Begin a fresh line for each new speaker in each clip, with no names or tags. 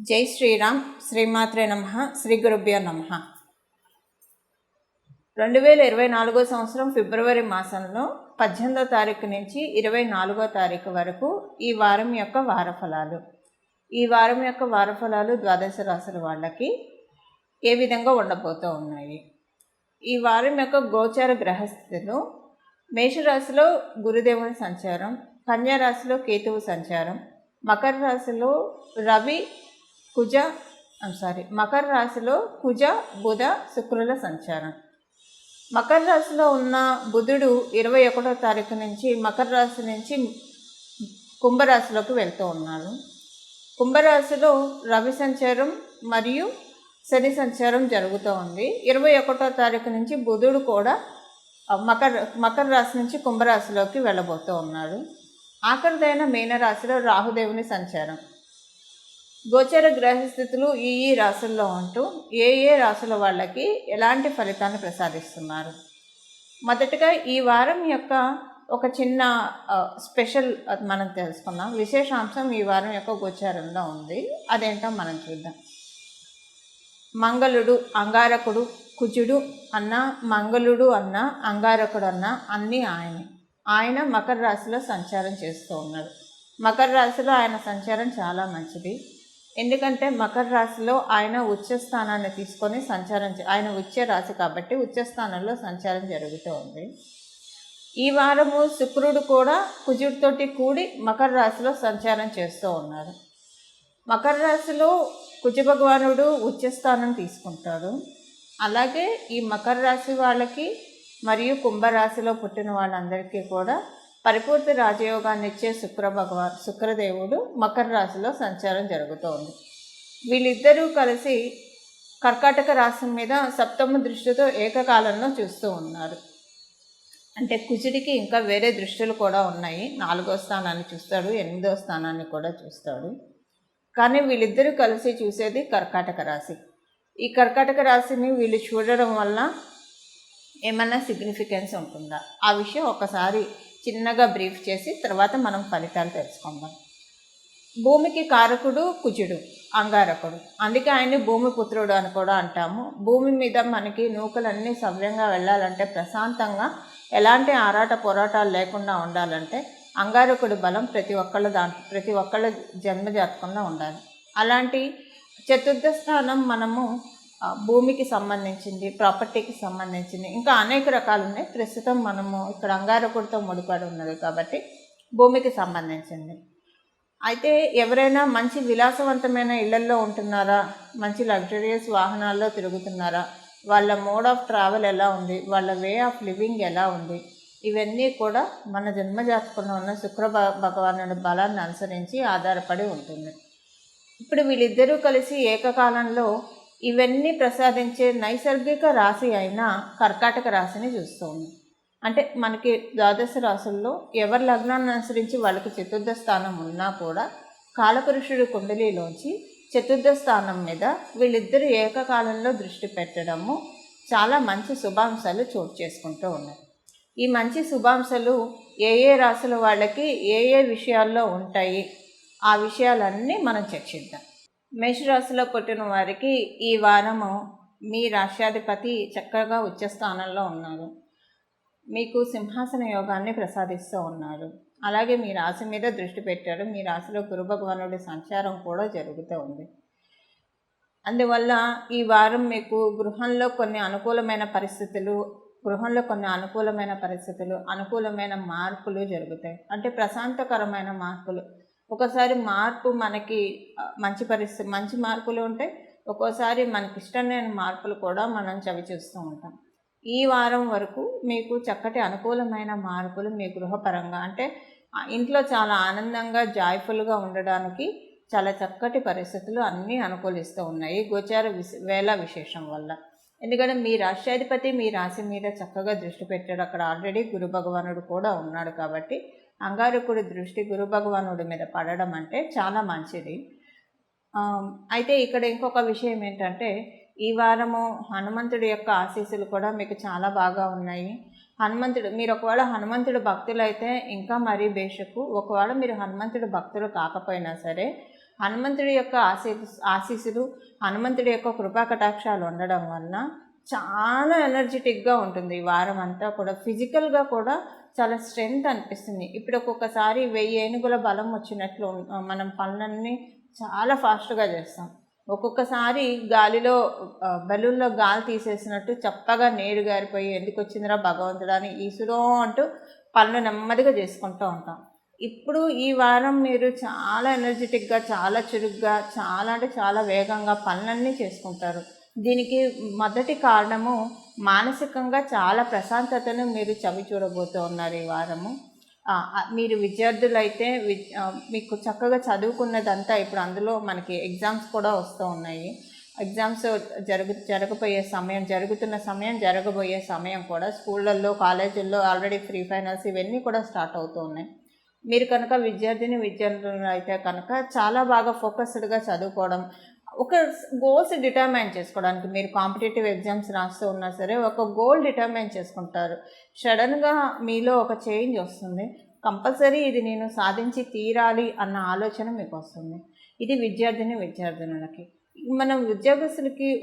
జై శ్రీరామ్. శ్రీమాత్రే నమః. శ్రీ గురుభ్యో నమః. 2024 సంవత్సరం ఫిబ్రవరి మాసంలో 18వ తారీఖు నుంచి 24వ తారీఖు వరకు ఈ వారం యొక్క వారఫలాలు. ఈ వారం యొక్క వారఫలాలు ద్వాదశ రాశుల వాళ్ళకి ఏ విధంగా ఉండబోతూ ఉన్నాయి. ఈ వారం యొక్క గోచార గ్రహస్థితులు: మేషరాశిలో గురుదేవుని సంచారం, కన్యా రాశిలో కేతువు సంచారం, మకర రాశిలో మకర రాశిలో కుజ బుధ శుక్రుల సంచారం. మకర రాశిలో ఉన్న బుధుడు 21వ తారీఖు నుంచి మకర రాశి నుంచి కుంభరాశిలోకి వెళ్తూ ఉన్నాడు. కుంభరాశిలో రవి సంచారం మరియు శని సంచారం జరుగుతూ ఉంది. 21వ తారీఖు నుంచి బుధుడు కూడా మకర రాశి నుంచి కుంభరాశిలోకి వెళ్ళబోతూ ఉన్నాడు. ఆఖరిదైన మీనరాశిలో రాహుదేవుని సంచారం. గోచర గ్రహస్థితులు ఈ రాశుల్లో ఉంటూ ఏ రాశుల వాళ్ళకి ఎలాంటి ఫలితాన్ని ప్రసాదిస్తున్నారు. మొదటగా ఈ వారం యొక్క ఒక చిన్న స్పెషల్ మనం తెలుసుకుందాం. విశేషాంశం ఈ వారం యొక్క గోచారంలో ఉంది. అదేంటో మనం చూద్దాం. మంగళుడు, అంగారకుడు, కుజుడు అన్న, మంగళుడు అన్న, అంగారకుడు అన్న అన్నీ ఆయన మకర రాశిలో సంచారం చేస్తూ ఉన్నాడు. మకర రాశిలో ఆయన సంచారం చాలా మంచిది. ఎందుకంటే మకర రాశిలో ఆయన ఉచ్చ స్థానాన్ని తీసుకొని ఆయన ఉచ్చ రాశి కాబట్టి ఉచ్చ స్థానంలో సంచారం జరుగుతూ ఉంది. ఈ వారము శుక్రుడు కూడా కుజుడితోటి కూడి మకర రాశిలో సంచారం చేస్తూ ఉన్నారు. మకర రాశిలో కుజ భగవానుడు ఉచ్చ స్థానం తీసుకుంటాడు. అలాగే ఈ మకర రాశి వాళ్ళకి మరియు కుంభరాశిలో పుట్టిన వాళ్ళందరికీ కూడా పరిపూర్తి రాజయోగాన్ని ఇచ్చే శుక్రదేవుడు మకర రాశిలో సంచారం జరుగుతోంది. వీళ్ళిద్దరూ కలిసి కర్కాటక రాశి మీద సప్తమ దృష్టితో ఏకకాలంలో చూస్తూ ఉన్నారు. అంటే కుజుడికి ఇంకా వేరే దృష్టిలు కూడా ఉన్నాయి. 4వ స్థానాన్ని చూస్తాడు, 8వ స్థానాన్ని కూడా చూస్తాడు. కానీ వీళ్ళిద్దరూ కలిసి చూసేది కర్కాటక రాశి. ఈ కర్కాటక రాశిని వీళ్ళు చూడడం వల్ల ఏమన్నా సిగ్నిఫికెన్స్ ఉంటుందా? ఆ విషయం ఒకసారి చిన్నగా బ్రీఫ్ చేసి తర్వాత మనం ఫలితాలు తెలుసుకుందాం. భూమికి కారకుడు కుజుడు, అంగారకుడు. అందుకే ఆయన్ని భూమిపుత్రుడు అని కూడా అంటాము. భూమి మీద మనకి నూకలన్నీ సవ్యంగా వెళ్ళాలంటే, ప్రశాంతంగా ఎలాంటి ఆరాట పోరాటాలు లేకుండా ఉండాలంటే అంగారకుడి బలం ప్రతి ఒక్కళ్ళ జన్మజాతకంలో ఉండాలి. అలాంటి చతుర్థ స్థానం మనము భూమికి సంబంధించింది, ప్రాపర్టీకి సంబంధించింది, ఇంకా అనేక రకాలు ఉన్నాయి. ప్రస్తుతం మనము ఇక్కడ అంగారకుడితో ముడిపడి ఉన్నది కాబట్టి భూమికి సంబంధించింది. అయితే ఎవరైనా మంచి విలాసవంతమైన ఇళ్లల్లో ఉంటున్నారా, మంచి లగ్జరియస్ వాహనాల్లో తిరుగుతున్నారా, వాళ్ళ మోడ్ ఆఫ్ ట్రావెల్ ఎలా ఉంది, వాళ్ళ వే ఆఫ్ లివింగ్ ఎలా ఉంది, ఇవన్నీ కూడా మన జన్మజాతకంలో ఉన్న శుక్ర భగవానుడి బలాన్ని అనుసరించి ఆధారపడి ఉంటుంది. ఇప్పుడు వీళ్ళిద్దరూ కలిసి ఏకకాలంలో ఇవన్నీ ప్రసాదించే నైసర్గిక రాశి అయిన కర్కాటక రాశిని చూస్తుంది. అంటే మనకి ద్వాదశ రాశుల్లో ఎవరి లగ్నాన్ని అనుసరించి వాళ్ళకి చతుర్థ స్థానం ఉన్నా కూడా కాలపురుషుడి కుండలిలోంచి చతుర్థ స్థానం మీద వీళ్ళిద్దరూ ఏకకాలంలో దృష్టి పెట్టడము చాలా మంచి శుభాంశాలు చోటు చేసుకుంటూ ఉన్నాయి. ఈ మంచి శుభాంశాలు ఏ రాశుల వాళ్ళకి ఏ విషయాల్లో ఉంటాయి, ఆ విషయాలన్నీ మనం చర్చిద్దాం. మేషరాశిలో పుట్టిన వారికి ఈ వారము మీ రాశ్యాధిపతి చక్కగా ఉచ్చ స్థానంలో ఉన్నారు. మీకు సింహాసన యోగాన్ని ప్రసాదిస్తూ ఉన్నారు. అలాగే మీ రాశి మీద దృష్టి పెట్టారు. మీ రాశిలో గురు భగవానుడి సంచారం కూడా జరుగుతూ ఉంది. అందువల్ల ఈ వారం మీకు గృహంలో కొన్ని అనుకూలమైన పరిస్థితులు, అనుకూలమైన మార్పులు జరుగుతాయి. అంటే ప్రశాంతకరమైన మార్పులు. ఒక్కోసారి మార్పు మనకి మంచి మార్పులు ఉంటాయి. ఒక్కోసారి మనకి ఇష్టం లేని మార్పులు కూడా మనం చవి చూస్తూ ఉంటాం. ఈ వారం వరకు మీకు చక్కటి అనుకూలమైన మార్పులు మీ గృహపరంగా, అంటే ఇంట్లో చాలా ఆనందంగా జాయ్ఫుల్గా ఉండడానికి చాలా చక్కటి పరిస్థితులు అన్నీ అనుకూలిస్తూ ఉన్నాయి గోచార వేళ విశేషం వల్ల. ఎందుకంటే మీ రాశ్యాధిపతి మీ రాశి మీద చక్కగా దృష్టి పెట్టాడు. అక్కడ ఆల్రెడీ గురు భగవానుడు కూడా ఉన్నాడు కాబట్టి అంగారకుడి దృష్టి గురు భగవానుడి మీద పడడం అంటే చాలా మంచిది. అయితే ఇక్కడ ఇంకొక విషయం ఏంటంటే, ఈ వారము హనుమంతుడి యొక్క ఆశీస్సులు కూడా మీకు చాలా బాగా ఉన్నాయి. మీరు ఒకవేళ హనుమంతుడి భక్తులైతే ఇంకా మరీ బేషకు. ఒకవేళ మీరు హనుమంతుడి భక్తులు కాకపోయినా సరే హనుమంతుడి యొక్క ఆశీస్సులు, హనుమంతుడి యొక్క కృపా కటాక్షాలు ఉండడం వలన చాలా ఎనర్జెటిక్గా ఉంటుంది ఈ వారం అంతా కూడా. ఫిజికల్గా కూడా చాలా స్ట్రెంగ్త్ అనిపిస్తుంది. ఇప్పుడు ఒక్కొక్కసారి 1000 ఏనుగుల బలం వచ్చినట్లు మనం పనులన్నీ చాలా ఫాస్ట్గా చేస్తాం. ఒక్కొక్కసారి గాలిలో బెలూన్లో గాలి తీసేసినట్టు చప్పగా నీరు గారిపోయి ఎందుకు వచ్చిందిరా భగవంతుడా అని ఈసులో అంటూ పనులు నెమ్మదిగా చేసుకుంటూ ఉంటాం. ఇప్పుడు ఈ వారం మీరు చాలా ఎనర్జెటిక్గా, చాలా చురుగ్గా, చాలా అంటే చాలా వేగంగా పనులన్నీ చేసుకుంటారు. దీనికి మొదటి కారణము మానసికంగా చాలా ప్రశాంతతను మీరు చవి చూడబోతూ ఉన్నారు ఈ వారము. మీరు విద్యార్థులైతే మీకు చక్కగా చదువుకున్నదంతా ఇప్పుడు అందులో మనకి ఎగ్జామ్స్ కూడా వస్తూ ఉన్నాయి. ఎగ్జామ్స్ జరుగుతున్న సమయం, జరగబోయే సమయం కూడా స్కూళ్ళల్లో, కాలేజీల్లో ఆల్రెడీ ప్రీ ఫైనల్స్ ఇవన్నీ కూడా స్టార్ట్ అవుతూ ఉన్నాయి. మీరు కనుక విద్యార్థులు అయితే కనుక చాలా బాగా ఫోకస్డ్గా చదువుకోవడం, ఒక గోల్స్ డిటర్మైన్ చేసుకోవడానికి, మీరు కాంపిటేటివ్ ఎగ్జామ్స్ రాస్తూ ఉన్నా సరే ఒక గోల్ డిటర్మైన్ చేసుకుంటారు. సడన్గా మీలో ఒక చేంజ్ వస్తుంది. కంపల్సరీ ఇది నేను సాధించి తీరాలి అన్న ఆలోచన మీకు వస్తుంది. ఇది విద్యార్థులకి. మనం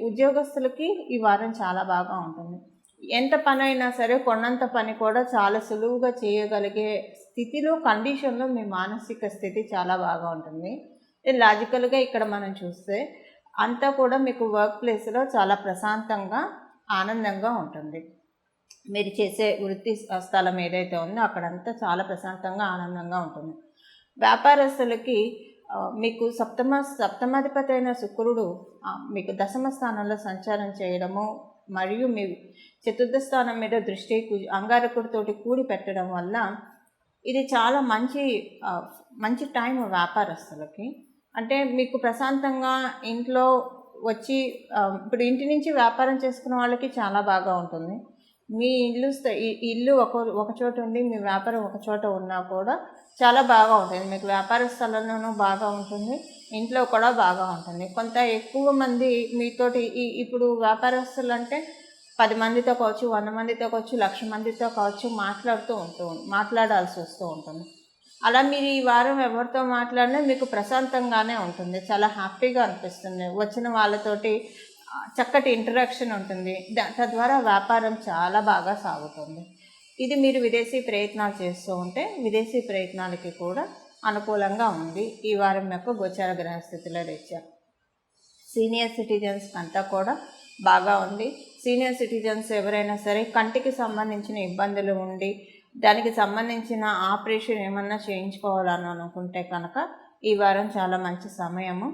ఉద్యోగస్తులకి ఈ వారం చాలా బాగా ఉంటుంది. ఎంత పని అయినా సరే కొన్నంత పని కూడా చాలా సులువుగా చేయగలిగే స్థితిలో, కండిషన్లో మీ మానసిక స్థితి చాలా బాగా ఉంటుంది. లాజికల్గా ఇక్కడ మనం చూస్తే అంతా కూడా మీకు వర్క్ ప్లేస్లో చాలా ప్రశాంతంగా, ఆనందంగా ఉంటుంది. మీరు చేసే వృత్తి స్థలం ఏదైతే ఉందో అక్కడంతా చాలా ప్రశాంతంగా, ఆనందంగా ఉంటుంది. వ్యాపారస్తులకి మీకు సప్తమాధిపతి అయిన శుక్రుడు మీకు దశమ స్థానంలో సంచారం చేయడము మరియు మీ చతుర్థ స్థానం మీద దృష్టి అంగారకుడితోటి కూడి పెట్టడం వల్ల ఇది చాలా మంచి టైం వ్యాపారస్తులకి. అంటే మీకు ప్రశాంతంగా ఇంట్లో వచ్చి ఇప్పుడు ఇంటి నుంచి వ్యాపారం చేసుకున్న వాళ్ళకి చాలా బాగా ఉంటుంది. మీ ఇల్లు ఒక చోట ఉండి మీ వ్యాపారం ఒక చోట ఉన్నా కూడా చాలా బాగా ఉంటుంది. మీకు వ్యాపార స్థలంలోనూ బాగా ఉంటుంది, ఇంట్లో కూడా బాగా ఉంటుంది. కొంత ఎక్కువ మంది మీతోటి ఇప్పుడు వ్యాపారస్తులు అంటే 10 మందితో కావచ్చు, 100 మందితో కావచ్చు, 1,00,000 మందితో కావచ్చు మాట్లాడాల్సి వస్తూ ఉంటుంది. అలా మీరు ఈ వారం ఎవరితో మాట్లాడినా మీకు ప్రశాంతంగానే ఉంటుంది, చాలా హ్యాపీగా అనిపిస్తుంది. వచ్చిన వాళ్ళతోటి చక్కటి ఇంటరాక్షన్ ఉంటుంది. తద్వారా వ్యాపారం చాలా బాగా సాగుతుంది. ఇది మీరు విదేశీ ప్రయత్నాలు చేస్తూ ఉంటే విదేశీ ప్రయత్నాలకి కూడా అనుకూలంగా ఉంది ఈ వారం యొక్క గోచార గ్రహస్థితుల రీత్యా. సీనియర్ సిటిజన్స్ అంతా కూడా బాగా ఉంది. సీనియర్ సిటిజన్స్ ఎవరైనా సరే కంటికి సంబంధించిన ఇబ్బందులు ఉండి దానికి సంబంధించిన ఆపరేషన్ ఏమన్నా చేయించుకోవాలని అనుకుంటే కనుక ఈ వారం చాలా మంచి సమయము.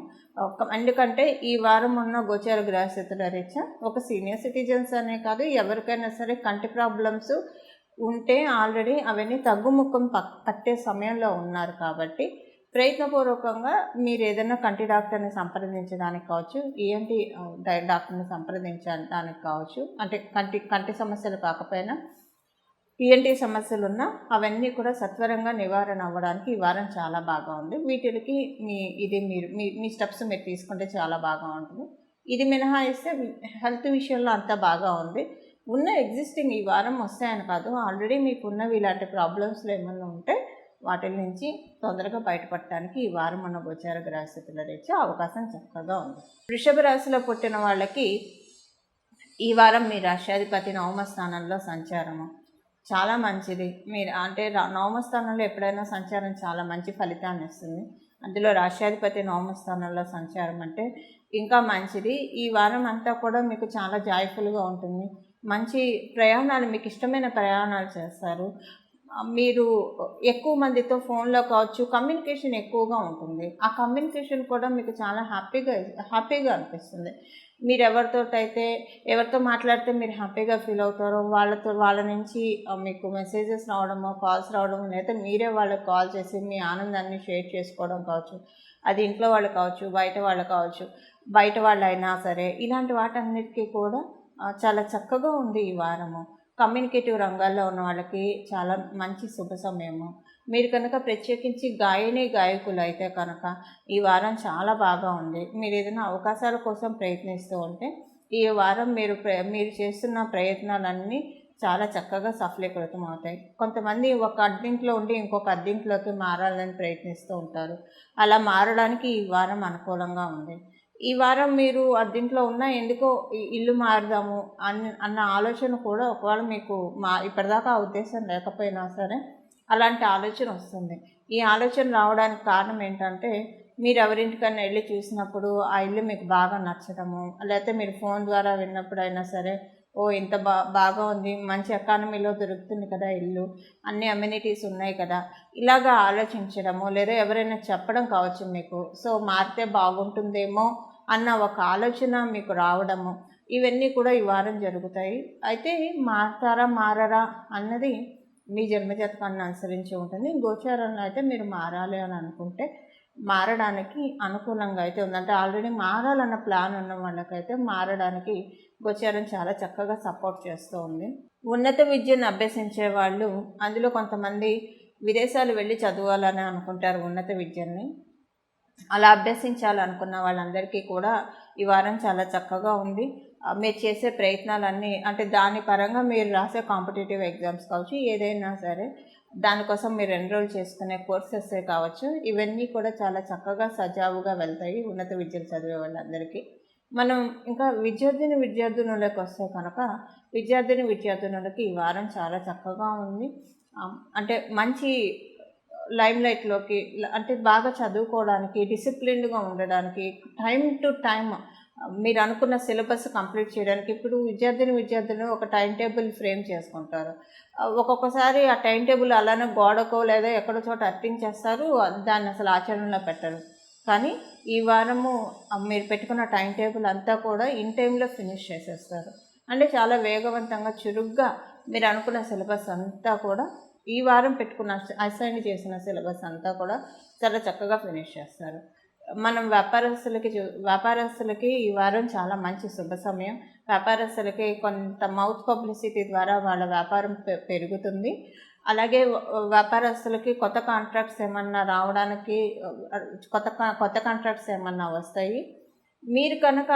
ఎందుకంటే ఈ వారం ఉన్న గోచార గ్రహస్థితుల రీత్యా ఒక సీనియర్ సిటిజన్స్ అనే కాదు, ఎవరికైనా సరే కంటి ప్రాబ్లమ్స్ ఉంటే ఆల్రెడీ అవన్నీ తగ్గుముఖం పట్టే సమయంలో ఉన్నారు. కాబట్టి ప్రయత్నపూర్వకంగా మీరు ఏదైనా కంటి డాక్టర్ని సంప్రదించడానికి కావచ్చు, ఈఎన్టీ డాక్టర్ని సంప్రదించడానికి కావచ్చు, అంటే కంటి సమస్యలు కాకపోయినా ఈఎన్టీ సమస్యలు ఉన్నా అవన్నీ కూడా సత్వరంగా నివారణ అవ్వడానికి ఈ వారం చాలా బాగా ఉంది. వీటికి మీ స్టెప్స్ మీరు తీసుకుంటే చాలా బాగా ఉంటుంది. ఇది మినహాయిస్తే హెల్త్ విషయంలో అంతా బాగా ఉంది. ఉన్న ఎగ్జిస్టింగ్ ఈ వారం వస్తాయని కాదు, ఆల్రెడీ మీకున్నవి ఇలాంటి ప్రాబ్లమ్స్లో ఏమన్నా ఉంటే వాటి నుంచి తొందరగా బయటపడటానికి ఈ వారం ఉన్న గోచార గ్రహస్థితుల రీత్యా అవకాశం చక్కగా ఉంది. వృషభ రాశిలో పుట్టిన వాళ్ళకి ఈ వారం మీ రాశ్యాధిపతి నవమ స్థానంలో సంచారము చాలా మంచిది. మీరు అంటే నవమ స్థానంలో ఎప్పుడైనా సంచారం చాలా మంచి ఫలితాన్ని ఇస్తుంది. అందులో రాశ్యాధిపతి నవమ స్థానంలో సంచారం అంటే ఇంకా మంచిది. ఈ వారం అంతా కూడా మీకు చాలా జాయ్ఫుల్గా ఉంటుంది. మంచి ప్రయాణాలు, మీకు ఇష్టమైన ప్రయాణాలు చేస్తారు. మీరు ఎక్కువ మందితో ఫోన్లో కావచ్చు కమ్యూనికేషన్ ఎక్కువగా ఉంటుంది. ఆ కమ్యూనికేషన్ కూడా మీకు చాలా హ్యాపీగా అనిపిస్తుంది. మీరు ఎవరితో మాట్లాడితే మీరు హ్యాపీగా ఫీల్ అవుతారో వాళ్ళ నుంచి మీకు మెసేజెస్ రావడమో, కాల్స్ రావడమో, లేదా మీరే వాళ్ళకి కాల్ చేసి మీ ఆనందాన్ని షేర్ చేసుకోవడం కావచ్చు. అది ఇంట్లో వాళ్ళు కావచ్చు, బయట వాళ్ళు అయినా సరే, ఇలాంటి వాటన్నిటికీ కూడా చాలా చక్కగా ఉంది ఈ వారము. కమ్యూనికేటివ్ రంగాల్లో ఉన్న వాళ్ళకి చాలా మంచి శుభ సమయము. మీరు కనుక ప్రత్యేకించి గాయకులు అయితే కనుక ఈ వారం చాలా బాగా ఉంది. మీరు ఏదైనా అవకాశాల కోసం ప్రయత్నిస్తూ ఉంటే ఈ వారం మీరు చేస్తున్న ప్రయత్నాలన్నీ చాలా చక్కగా సఫలీకృతం అవుతాయి. కొంతమంది ఒక అద్దింట్లో ఉండి ఇంకొక అద్దింట్లోకి మారాలని ప్రయత్నిస్తూ ఉంటారు. అలా మారడానికి ఈ వారం అనుకూలంగా ఉంది. ఈ వారం మీరు అద్దింట్లో ఉన్నా ఎందుకో ఇల్లు మారుదాము అన్న ఆలోచన కూడా ఒకవేళ మీకు ఇప్పటిదాకా ఆ ఉద్దేశం లేకపోయినా సరే అలాంటి ఆలోచన వస్తుంది. ఈ ఆలోచన రావడానికి కారణం ఏంటంటే మీరు ఎవరింటికన్నా వెళ్ళి చూసినప్పుడు ఆ ఇల్లు మీకు బాగా నచ్చడము, లేకపోతే మీరు ఫోన్ ద్వారా విన్నప్పుడు అయినా సరే ఓ ఇంత బాగా ఉంది, మంచి ఎకానమీలో దొరుకుతుంది కదా ఇల్లు, అన్ని అమ్యూనిటీస్ ఉన్నాయి కదా, ఇలాగా ఆలోచించడము, లేదా ఎవరైనా చెప్పడం కావచ్చు మీకు. సో మారితే బాగుంటుందేమో అన్న ఒక ఆలోచన మీకు రావడము, ఇవన్నీ కూడా ఈ వారం జరుగుతాయి. అయితే మారతారా మారరా అన్నది మీ జన్మజాతకాన్ని అనుసరించి ఉంటుంది. గోచారంలో అయితే మీరు మారాలి అని అనుకుంటే మారడానికి అనుకూలంగా అయితే ఉంది. అంటే ఆల్రెడీ మారాలన్న ప్లాన్ ఉన్న వాళ్ళకైతే మారడానికి గోచారం చాలా చక్కగా సపోర్ట్ చేస్తూ ఉంది. ఉన్నత విద్యను అభ్యసించే వాళ్ళు, అందులో కొంతమంది విదేశాలు వెళ్ళి చదవాలని అనుకుంటారు ఉన్నత విద్యని. అలా అభ్యసించాలనుకున్న వాళ్ళందరికీ కూడా ఈ వారం చాలా చక్కగా ఉంది. మీరు చేసే ప్రయత్నాలన్నీ అంటే దాని పరంగా మీరు రాసే కాంపిటేటివ్ ఎగ్జామ్స్ కావచ్చు, ఏదైనా సరే దానికోసం మీరు ఎన్రోల్ చేసుకునే కోర్సెసే కావచ్చు, ఇవన్నీ కూడా చాలా చక్కగా సజావుగా వెళ్తాయి ఉన్నత విద్యలు చదివే వాళ్ళందరికీ. మనం ఇంకా విద్యార్థినులకు వస్తే కనుక విద్యార్థినులకి ఈ వారం చాలా చక్కగా ఉంది. అంటే మంచి లైమ్లైట్లోకి, అంటే బాగా చదువుకోవడానికి, డిసిప్లిన్డ్గా ఉండడానికి, టైం టు టైం మీరు అనుకున్న సిలబస్ కంప్లీట్ చేయడానికి. ఇప్పుడు విద్యార్థులు ఒక టైం టేబుల్ ఫ్రేమ్ చేసుకుంటారు. ఒక్కొక్కసారి ఆ టైం టేబుల్ అలానే గోడకో లేదా ఎక్కడో చోట అర్పించేస్తారు, దాన్ని అసలు ఆచరణలో పెట్టరు. కానీ ఈ వారము మీరు పెట్టుకున్న టైం టేబుల్ అంతా కూడా ఇన్ టైంలో ఫినిష్ చేసేస్తారు. అంటే చాలా వేగవంతంగా చురుగ్గా మీరు అనుకున్న సిలబస్ అంతా కూడా ఈ వారం పెట్టుకున్న అసైన్ చేసిన సిలబస్ అంతా కూడా చాలా చక్కగా ఫినిష్ చేస్తారు. మనం వ్యాపారస్తులకి ఈ వారం చాలా మంచి శుభ సమయం. వ్యాపారస్తులకి కొంత మౌత్ పబ్లిసిటీ ద్వారా వాళ్ళ వ్యాపారం పెరుగుతుంది. అలాగే వ్యాపారస్తులకి కొత్త కాంట్రాక్ట్స్ ఏమన్నా రావడానికి, కొత్త కాంట్రాక్ట్స్ ఏమన్నా వస్తాయి. మీరు కనుక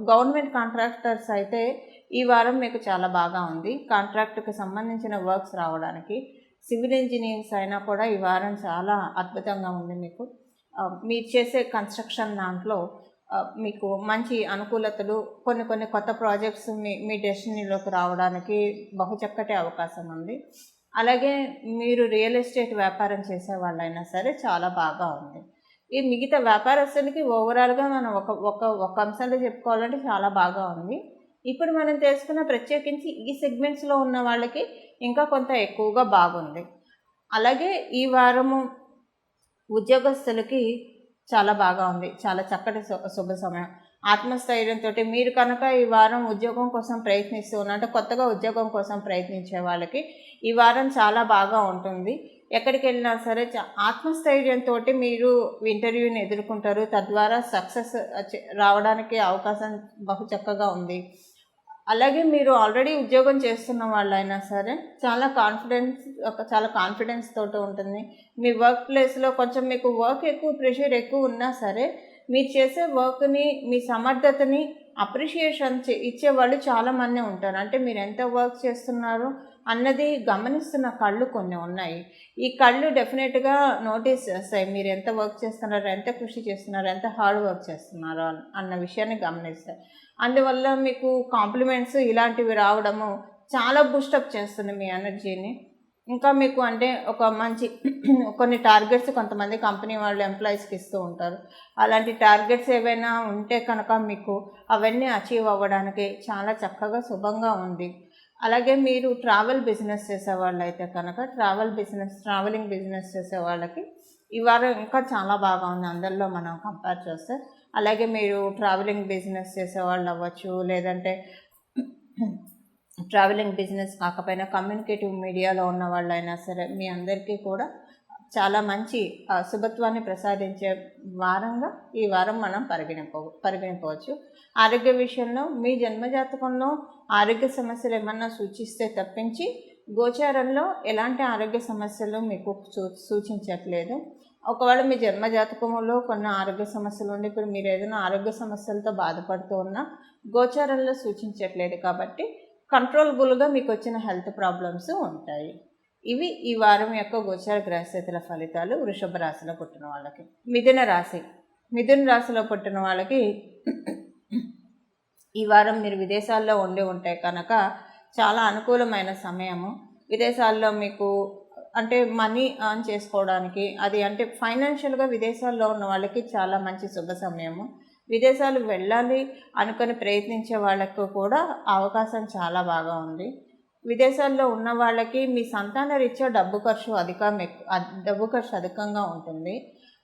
గవర్నమెంట్ కాంట్రాక్టర్స్ అయితే ఈ వారం మీకు చాలా బాగా ఉంది. కాంట్రాక్ట్కి సంబంధించిన వర్క్స్ రావడానికి. సివిల్ ఇంజనీర్స్ అయినా కూడా ఈ వారం చాలా అద్భుతంగా ఉంది మీకు. మీరు చేసే కన్స్ట్రక్షన్ దాంట్లో మీకు మంచి అనుకూలతలు, కొన్ని కొత్త ప్రాజెక్ట్స్ మీ డెస్టినీలోకి రావడానికి బహుచక్కటి అవకాశం ఉంది. అలాగే మీరు రియల్ ఎస్టేట్ వ్యాపారం చేసే వాళ్ళైనా సరే చాలా బాగా ఉంది. ఈ మిగతా వ్యాపారస్తులకి ఓవరాల్గా మనం ఒక అంశంలో చెప్పుకోవాలంటే చాలా బాగా ఉంది. ఇప్పుడు మనం తెలుసుకున్న ప్రత్యేకించి ఈ సెగ్మెంట్స్లో ఉన్న వాళ్ళకి ఇంకా కొంత ఎక్కువగా బాగుంది. అలాగే ఈ వారము ఉద్యోగస్తులకి చాలా బాగా ఉంది. చాలా చక్కటి శుభ సమయం. ఆత్మస్థైర్యంతో మీరు కనుక ఈ వారం ఉద్యోగం కోసం ప్రయత్నిస్తూ అంటే కొత్తగా ఉద్యోగం కోసం ప్రయత్నించే వాళ్ళకి ఈ వారం చాలా బాగా ఉంటుంది. ఎక్కడికి వెళ్ళినా సరే ఆత్మస్థైర్యంతో మీరు ఇంటర్వ్యూని ఎదుర్కొంటారు. తద్వారా సక్సెస్ రావడానికి అవకాశం బహు చక్కగా ఉంది. అలాగే మీరు ఆల్రెడీ ఉద్యోగం చేస్తున్న వాళ్ళైనా సరే చాలా కాన్ఫిడెన్స్ తోటి ఉంటుంది. మీ వర్క్ ప్లేస్లో కొంచెం మీకు వర్క్ ఎక్కువ, ప్రెషర్ ఎక్కువ ఉన్నా సరే మీరు చేసే వర్క్ని, మీ సమర్థతని అప్రిషియేషన్ ఇచ్చేవాళ్ళు చాలామంది ఉంటారు. అంటే మీరు ఎంత వర్క్ చేస్తున్నారో అన్నది గమనిస్తున్న కళ్ళు కొన్ని ఉన్నాయి. ఈ కళ్ళు డెఫినెట్గా నోటీస్ చేస్తాయి. మీరు ఎంత వర్క్ చేస్తున్నారో, ఎంత కృషి చేస్తున్నారో, ఎంత హార్డ్ వర్క్ చేస్తున్నారో అన్న విషయాన్ని గమనిస్తాయి. అందువల్ల మీకు కాంప్లిమెంట్స్ ఇలాంటివి రావడము చాలా బూస్టప్ చేస్తుంది మీ ఎనర్జీని. ఇంకా మీకు అంటే ఒక మంచి కొన్ని టార్గెట్స్ కొంతమంది కంపెనీ వాళ్ళు ఎంప్లాయీస్కి ఇస్తూ ఉంటారు. అలాంటి టార్గెట్స్ ఏవైనా ఉంటే కనుక మీకు అవన్నీ అచీవ్ అవ్వడానికి చాలా చక్కగా శుభంగా ఉంది. అలాగే మీరు ట్రావెల్ బిజినెస్ చేసేవాళ్ళు అయితే కనుక ట్రావెలింగ్ బిజినెస్ చేసే వాళ్ళకి ఈ వారం ఇంకా చాలా బాగా ఉంది అందరిలో మనం కంపేర్ చేస్తే. అలాగే మీరు ట్రావెలింగ్ బిజినెస్ చేసేవాళ్ళు అవ్వచ్చు, లేదంటే ట్రావెలింగ్ బిజినెస్ కాకపోయినా కమ్యూనికేటివ్ మీడియాలో ఉన్న వాళ్ళైనా సరే మీ అందరికీ కూడా చాలా మంచి శుభత్వాన్ని ప్రసాదించే వారంగా ఈ వారం మనం పరిగణింపవచ్చు. ఆరోగ్య విషయంలో మీ జన్మజాతకంలో ఆరోగ్య సమస్యలు ఏమన్నా సూచిస్తే తప్పించి గోచారంలో ఎలాంటి ఆరోగ్య సమస్యలు మీకు సూచించట్లేదు. ఒకవేళ మీ జన్మజాతకంలో కొన్ని ఆరోగ్య సమస్యలు ఉండి ఇప్పుడు మీరు ఏదైనా ఆరోగ్య సమస్యలతో బాధపడుతూ ఉన్నా గోచారంలో సూచించట్లేదు. కాబట్టి కంట్రోలబుల్గా మీకు వచ్చిన హెల్త్ ప్రాబ్లమ్స్ ఉంటాయి. ఇవి ఈ వారం యొక్క గోచార గ్రహస్థితుల ఫలితాలు వృషభ రాశిలో పుట్టిన వాళ్ళకి. మిథున రాశిలో పుట్టిన వాళ్ళకి ఈ వారం మీరు విదేశాల్లో ఉంటే కనుక చాలా అనుకూలమైన సమయము. విదేశాల్లో మీకు అంటే మనీ ఎర్న్ చేసుకోవడానికి, అది అంటే ఫైనాన్షియల్గా విదేశాల్లో ఉన్న వాళ్ళకి చాలా మంచి శుభ సమయము. విదేశాలు వెళ్ళాలి అనుకొని ప్రయత్నించే వాళ్ళకు కూడా అవకాశం చాలా బాగా ఉంది. విదేశాల్లో ఉన్న వాళ్ళకి మీ సంతాన రీత్యా డబ్బు ఖర్చు అధికంగా ఉంటుంది.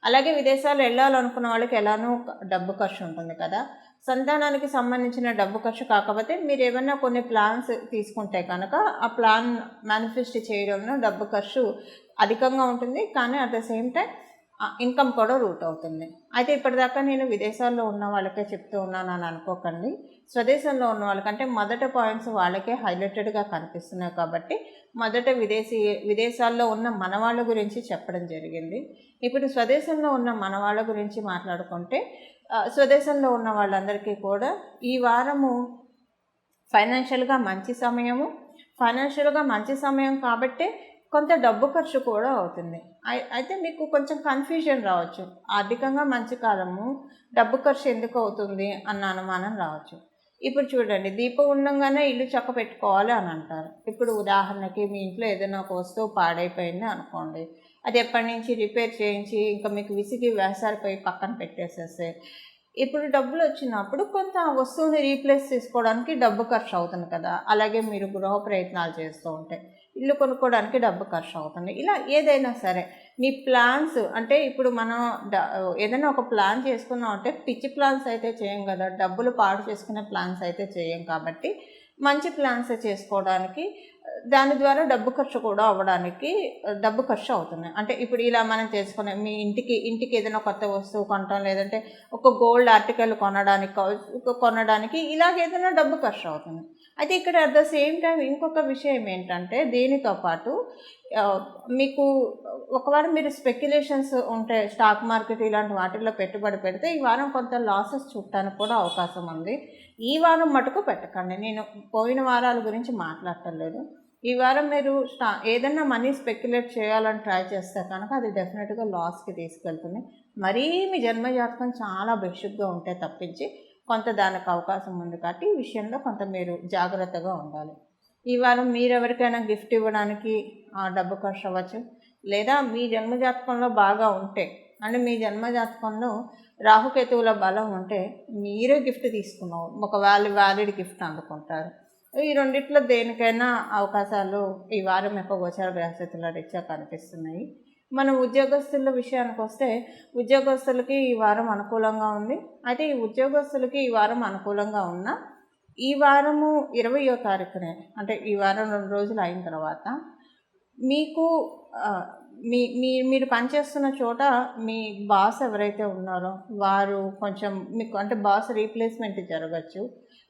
అలాగే విదేశాలు వెళ్ళాలనుకున్న వాళ్ళకి ఎలానో డబ్బు ఖర్చు ఉంటుంది కదా. సంతానానికి సంబంధించిన డబ్బు ఖర్చు కాకపోతే మీరు ఏమైనా కొన్ని ప్లాన్స్ తీసుకుంటే కనుక ఆ ప్లాన్ మేనిఫెస్ట్ చేయడంలో డబ్బు ఖర్చు అధికంగా ఉంటుంది, కానీ at the same time income కూడా రూట్ అవుతుంది. అయితే ఇప్పటిదాకా నేను విదేశాల్లో ఉన్న వాళ్ళకే చెప్తూ ఉన్నాను అని అనుకోకండి. స్వదేశంలో ఉన్న వాళ్ళకంటే మొదట పాయింట్స్ వాళ్ళకే హైలైటెడ్గా కనిపిస్తున్నాయి కాబట్టి మొదట విదేశాల్లో ఉన్న మనవాళ్ళ గురించి చెప్పడం జరిగింది. ఇప్పుడు స్వదేశంలో ఉన్న మనవాళ్ళ గురించి మాట్లాడుకుంటే స్వదేశంలో ఉన్న వాళ్ళందరికీ కూడా ఈ వారము ఫైనాన్షియల్గా మంచి సమయం కాబట్టే కొంత డబ్బు ఖర్చు కూడా అవుతుంది. అయితే మీకు కొంచెం కన్ఫ్యూజన్ రావచ్చు, ఆర్థికంగా మంచి కాలము డబ్బు ఖర్చు ఎందుకు అవుతుంది అన్న అనుమానం రావచ్చు. ఇప్పుడు చూడండి, దీపం ఉండగానే ఇల్లు చక్క పెట్టుకోవాలి అని అంటారు. ఇప్పుడు ఉదాహరణకి మీ ఇంట్లో ఏదైనా ఒక వస్తువు పాడైపోయింది అనుకోండి, అది ఎప్పటి నుంచి రిపేర్ చేయించి ఇంకా మీకు విసిగి వేసారిపోయి పక్కన పెట్టేసేస్తే ఇప్పుడు డబ్బులు వచ్చినప్పుడు కొంత ఆ వస్తువుని రీప్లేస్ చేసుకోవడానికి డబ్బు ఖర్చు అవుతుంది కదా. అలాగే మీరు గృహ ప్రయత్నాలు చేస్తూ ఉంటే ఇల్లు కొనుక్కోవడానికి డబ్బు ఖర్చు అవుతుంది. ఇలా ఏదైనా సరే మీ ప్లాన్స్, అంటే ఇప్పుడు మనం ఏదైనా ఒక ప్లాన్ చేసుకున్నాం అంటే పిచ్చి ప్లాన్స్ అయితే చేయం కదా, డబ్బులు పాడు చేసుకునే ప్లాన్స్ అయితే చేయం. కాబట్టి మంచి ప్లాన్స్ చేసుకోవడానికి దాని ద్వారా డబ్బు ఖర్చు కూడా అవ్వడానికి డబ్బు ఖర్చు అవుతుంది. అంటే ఇప్పుడు ఇలా మనం చేసుకునే మీ ఇంటికి ఏదైనా కొత్త వస్తువు కొనటం, లేదంటే ఒక గోల్డ్ ఆర్టికల్ కొనడానికి ఇలాగ ఏదైనా డబ్బు ఖర్చు అవుతుంది. అయితే ఇక్కడ అట్ ద సేమ్ టైం ఇంకొక విషయం ఏంటంటే, దీనితో పాటు మీకు ఒకవేళ మీరు స్పెక్యులేషన్స్ ఉంటే స్టాక్ మార్కెట్ ఇలాంటి వాటిల్లో పెట్టుబడి పెడితే ఈ వారం కొంత లాసెస్ చుట్టానికి కూడా అవకాశం ఉంది. ఈ వారం మటుకు పెట్టకండి. నేను పోయిన వారాల గురించి మాట్లాడటలేదు. ఈ వారం మీరు ఏదైనా మనీ స్పెక్యులేట్ చేయాలని ట్రై చేస్తే కనుక అది డెఫినెట్గా లాస్కి తీసుకెళ్తుంది. మరీ మీ జన్మజాతకం చాలా బెషుగ్గా ఉంటే తప్పించి కొంత దానికి అవకాశం ఉంది. కాబట్టి ఈ విషయంలో కొంత మీరు జాగ్రత్తగా ఉండాలి. ఈ వారం మీరు ఎవరికైనా గిఫ్ట్ ఇవ్వడానికి డబ్బు ఖర్చు అవ్వచ్చు, లేదా మీ జన్మజాతకంలో బాగా ఉంటే, అంటే మీ జన్మజాతకంలో రాహుకేతువుల బలం ఉంటే మీరే గిఫ్ట్ తీసుకున్నావు, ఒక వ్యాలిడ్ గిఫ్ట్ అందుకుంటారు. ఈ రెండిట్లో దేనికైనా అవకాశాలు ఈ వారం యొక్క గోచార గ్రహస్థితుల రీత్యా కనిపిస్తున్నాయి. మనం ఉద్యోగస్తుల విషయానికి వస్తే ఉద్యోగస్తులకి ఈ వారం అనుకూలంగా ఉంది. అయితే ఈ ఉద్యోగస్తులకి ఈ వారం అనుకూలంగా ఉన్న ఈ వారము 20వ తారీఖునే, అంటే ఈ వారం 2 రోజులు అయిన తర్వాత మీకు మీరు పనిచేస్తున్న చోట మీ బాస్ ఎవరైతే ఉన్నారో వారు కొంచెం మీకు, అంటే బాస్ రీప్లేస్మెంట్ జరగచ్చు,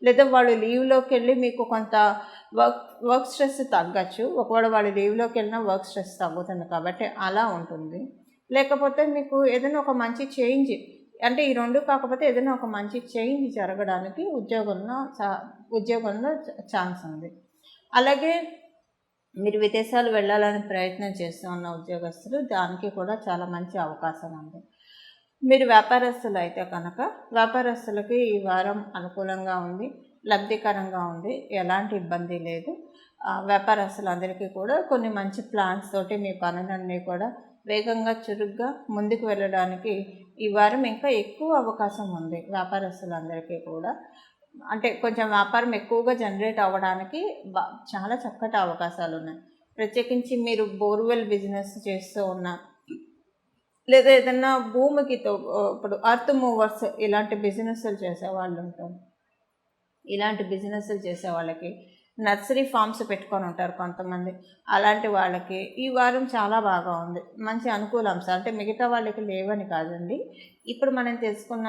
లేదా వాళ్ళు లీవ్లోకి వెళ్ళి మీకు కొంత వర్క్ స్ట్రెస్ తగ్గచ్చు. ఒకవేళ వాళ్ళు లీవ్లోకి వెళ్ళినా వర్క్ స్ట్రెస్ తగ్గుతుంది కాబట్టి అలా ఉంటుంది. లేకపోతే మీకు ఏదైనా ఒక మంచి చేంజ్, అంటే ఈ రెండు కాకపోతే ఏదైనా ఒక మంచి చేంజ్ జరగడానికి ఉద్యోగంలో ఛాన్స్ ఉంది. అలాగే మీరు విదేశాలు వెళ్ళాలని ప్రయత్నం చేస్తూ ఉన్న ఉద్యోగస్తులు, దానికి కూడా చాలా మంచి అవకాశం ఉంది. మీరు వ్యాపారస్తులు అయితే కనుక వ్యాపారస్తులకి ఈ వారం అనుకూలంగా ఉంది, లబ్ధికరంగా ఉంది, ఎలాంటి ఇబ్బంది లేదు. వ్యాపారస్తులందరికీ కూడా కొన్ని మంచి ప్లాన్స్ తోటి మీ పనులన్నీ కూడా వేగంగా చురుగ్గా ముందుకు వెళ్ళడానికి ఈ వారం ఇంకా ఎక్కువ అవకాశం ఉంది. వ్యాపారస్తులందరికీ కూడా అంటే కొంచెం వ్యాపారం ఎక్కువగా జనరేట్ అవ్వడానికి చాలా చక్కటి అవకాశాలు ఉన్నాయి. ప్రత్యేకించి మీరు బోర్వెల్ బిజినెస్ చేస్తూ ఉన్నా, లేదా ఏదన్నా భూమికి ఇప్పుడు అర్త్ మూవర్స్ ఇలాంటి బిజినెస్లు చేసేవాళ్ళు ఉంటారు. ఇలాంటి బిజినెస్లు చేసే వాళ్ళకి, నర్సరీ ఫార్మ్స్ పెట్టుకొని ఉంటారు కొంతమంది, అలాంటి వాళ్ళకి ఈ వారం చాలా బాగా ఉంది. మంచి అనుకూల అంశాలు, అంటే మిగతా వాళ్ళకి లేవని కాదండి, ఇప్పుడు మనం తెలుసుకున్న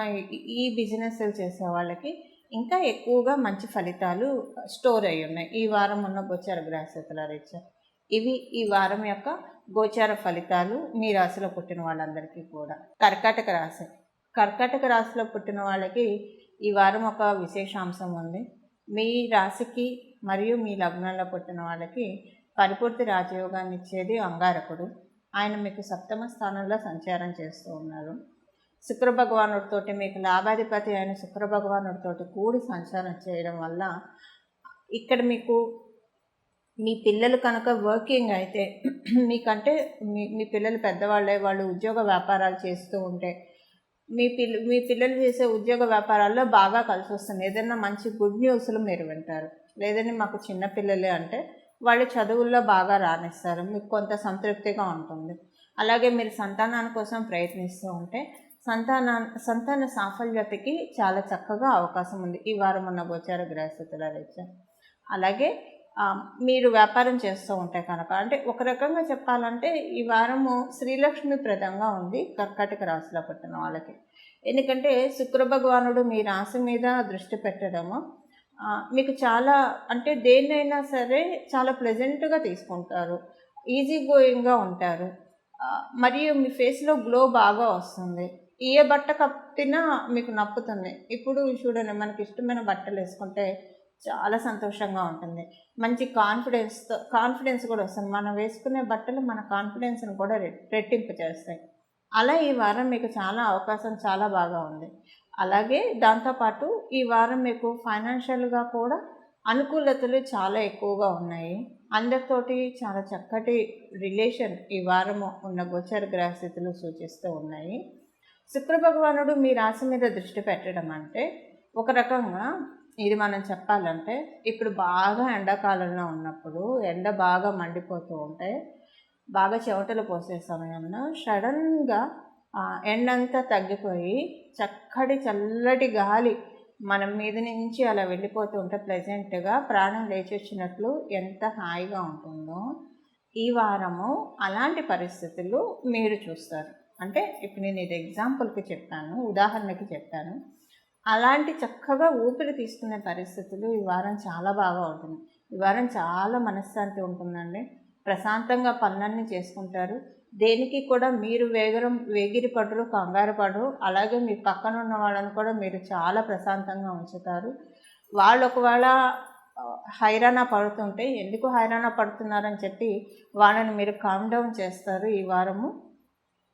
ఈ బిజినెస్లు చేసే వాళ్ళకి ఇంకా ఎక్కువగా మంచి ఫలితాలు స్టోర్ అయి ఉన్నాయి ఈ వారం ఉన్న గోచార గ్రహస్థితుల రీత్యా. ఇవి ఈ వారం యొక్క గోచార ఫలితాలు మీ రాశిలో పుట్టిన వాళ్ళందరికీ కూడా. కర్కాటక రాశిలో పుట్టిన వాళ్ళకి ఈ వారం ఒక విశేషాంశం ఉంది. మీ రాశికి మరియు మీ లగ్నంలో పుట్టిన వాళ్ళకి పరిపూర్తి రాజయోగాన్ని ఇచ్చేది అంగారకుడు. ఆయన మీకు సప్తమ స్థానంలో సంచారం చేస్తూ ఉన్నారు. శుక్ర భగవానుడితోటి మీకు లాభాధిపతి అయిన శుక్ర భగవానుడితోటి కూడి సంచారం చేయడం వల్ల ఇక్కడ మీకు మీ పిల్లలు కనుక వర్కింగ్ అయితే మీకంటే మీ పిల్లలు పెద్దవాళ్ళే, వాళ్ళు ఉద్యోగ వ్యాపారాలు చేస్తూ ఉంటే మీ పిల్లలు చేసే ఉద్యోగ వ్యాపారాల్లో బాగా కలిసి వస్తుంది. ఏదైనా మంచి గుడ్ న్యూస్లు మీరు వింటారు. లేదని మాకు చిన్నపిల్లలే అంటే వాళ్ళు చదువుల్లో బాగా రాణిస్తారు, మీకు కొంత సంతృప్తిగా ఉంటుంది. అలాగే మీరు సంతానాని కోసం ప్రయత్నిస్తూ ఉంటే సంతాన సాఫల్యతకి చాలా చక్కగా అవకాశం ఉంది ఈ వారం ఉన్న గోచార గ్రహస్థితుల రీత్యా. అలాగే మీరు వ్యాపారం చేస్తూ ఉంటే కనుక, అంటే ఒక రకంగా చెప్పాలంటే ఈ వారము శ్రీలక్ష్మి ప్రదంగా ఉంది కర్కాటక రాశిలో పుట్టిన వాళ్ళకి. ఎందుకంటే శుక్ర భగవానుడు మీ రాశి మీద దృష్టి పెట్టడము మీకు చాలా, అంటే దేన్నైనా సరే చాలా ప్లెజెంట్గా తీసుకుంటారు, ఈజీ గోయింగ్గా ఉంటారు, మరియు మీ ఫేస్లో గ్లో బాగా వస్తుంది. ఏ బట్ట కప్పినా మీకు నప్పుతుంది. ఇప్పుడు చూడండి, మనకి ఇష్టమైన బట్టలు వేసుకుంటే చాలా సంతోషంగా ఉంటుంది, మంచి కాన్ఫిడెన్స్ కూడా వస్తుంది. మనం వేసుకునే బట్టలు మన కాన్ఫిడెన్స్ని కూడా రెట్టింపు చేస్తాయి. అలా ఈ వారం మీకు చాలా అవకాశం చాలా బాగా ఉంది. అలాగే దాంతోపాటు ఈ వారం మీకు ఫైనాన్షియల్గా కూడా అనుకూలతలు చాలా ఎక్కువగా ఉన్నాయి. అందరితోటి చాలా చక్కటి రిలేషన్ ఈ వారము ఉన్న గోచర గ్రహస్థితులు సూచిస్తూ ఉన్నాయి. శుక్ర భగవానుడు మీ రాశి మీద దృష్టి పెట్టడం అంటే ఒక రకంగా ఇది మనం చెప్పాలంటే, ఇప్పుడు బాగా ఎండాకాలంలో ఉన్నప్పుడు ఎండ బాగా మండిపోతూ ఉంటే బాగా చెమటలు పోసే సమయంలో సడన్గా ఎండంతా తగ్గిపోయి చల్లటి గాలి మనం మీద నుంచి అలా వెళ్ళిపోతూ ఉంటే ప్లెజెంట్గా ప్రాణం లేచి వచ్చినట్లు ఎంత హాయిగా ఉంటుందో ఈ వారము అలాంటి పరిస్థితులు మీరు చూస్తారు. అంటే ఇప్పుడు నేను ఇది ఎగ్జాంపుల్కి చెప్పాను, ఉదాహరణకి చెప్పాను. అలాంటి చక్కగా ఊపిరి తీసుకునే పరిస్థితులు ఈ వారం చాలా బాగా ఉంటుంది. ఈ వారం చాలా మనశ్శాంతి ఉంటుందండి. ప్రశాంతంగా పనులన్నీ చేసుకుంటారు. దేనికి కూడా మీరు వేగిరి పడరు, కంగారు పడరు. అలాగే మీ పక్కన ఉన్న వాళ్ళని కూడా మీరు చాలా ప్రశాంతంగా ఉంచుతారు. వాళ్ళు ఒకవేళ హైరాణ పడుతుంటే ఎందుకు హైరాణ పడుతున్నారని చెప్పి వాళ్ళని మీరు కామ్ డౌన్ చేస్తారు ఈ వారము.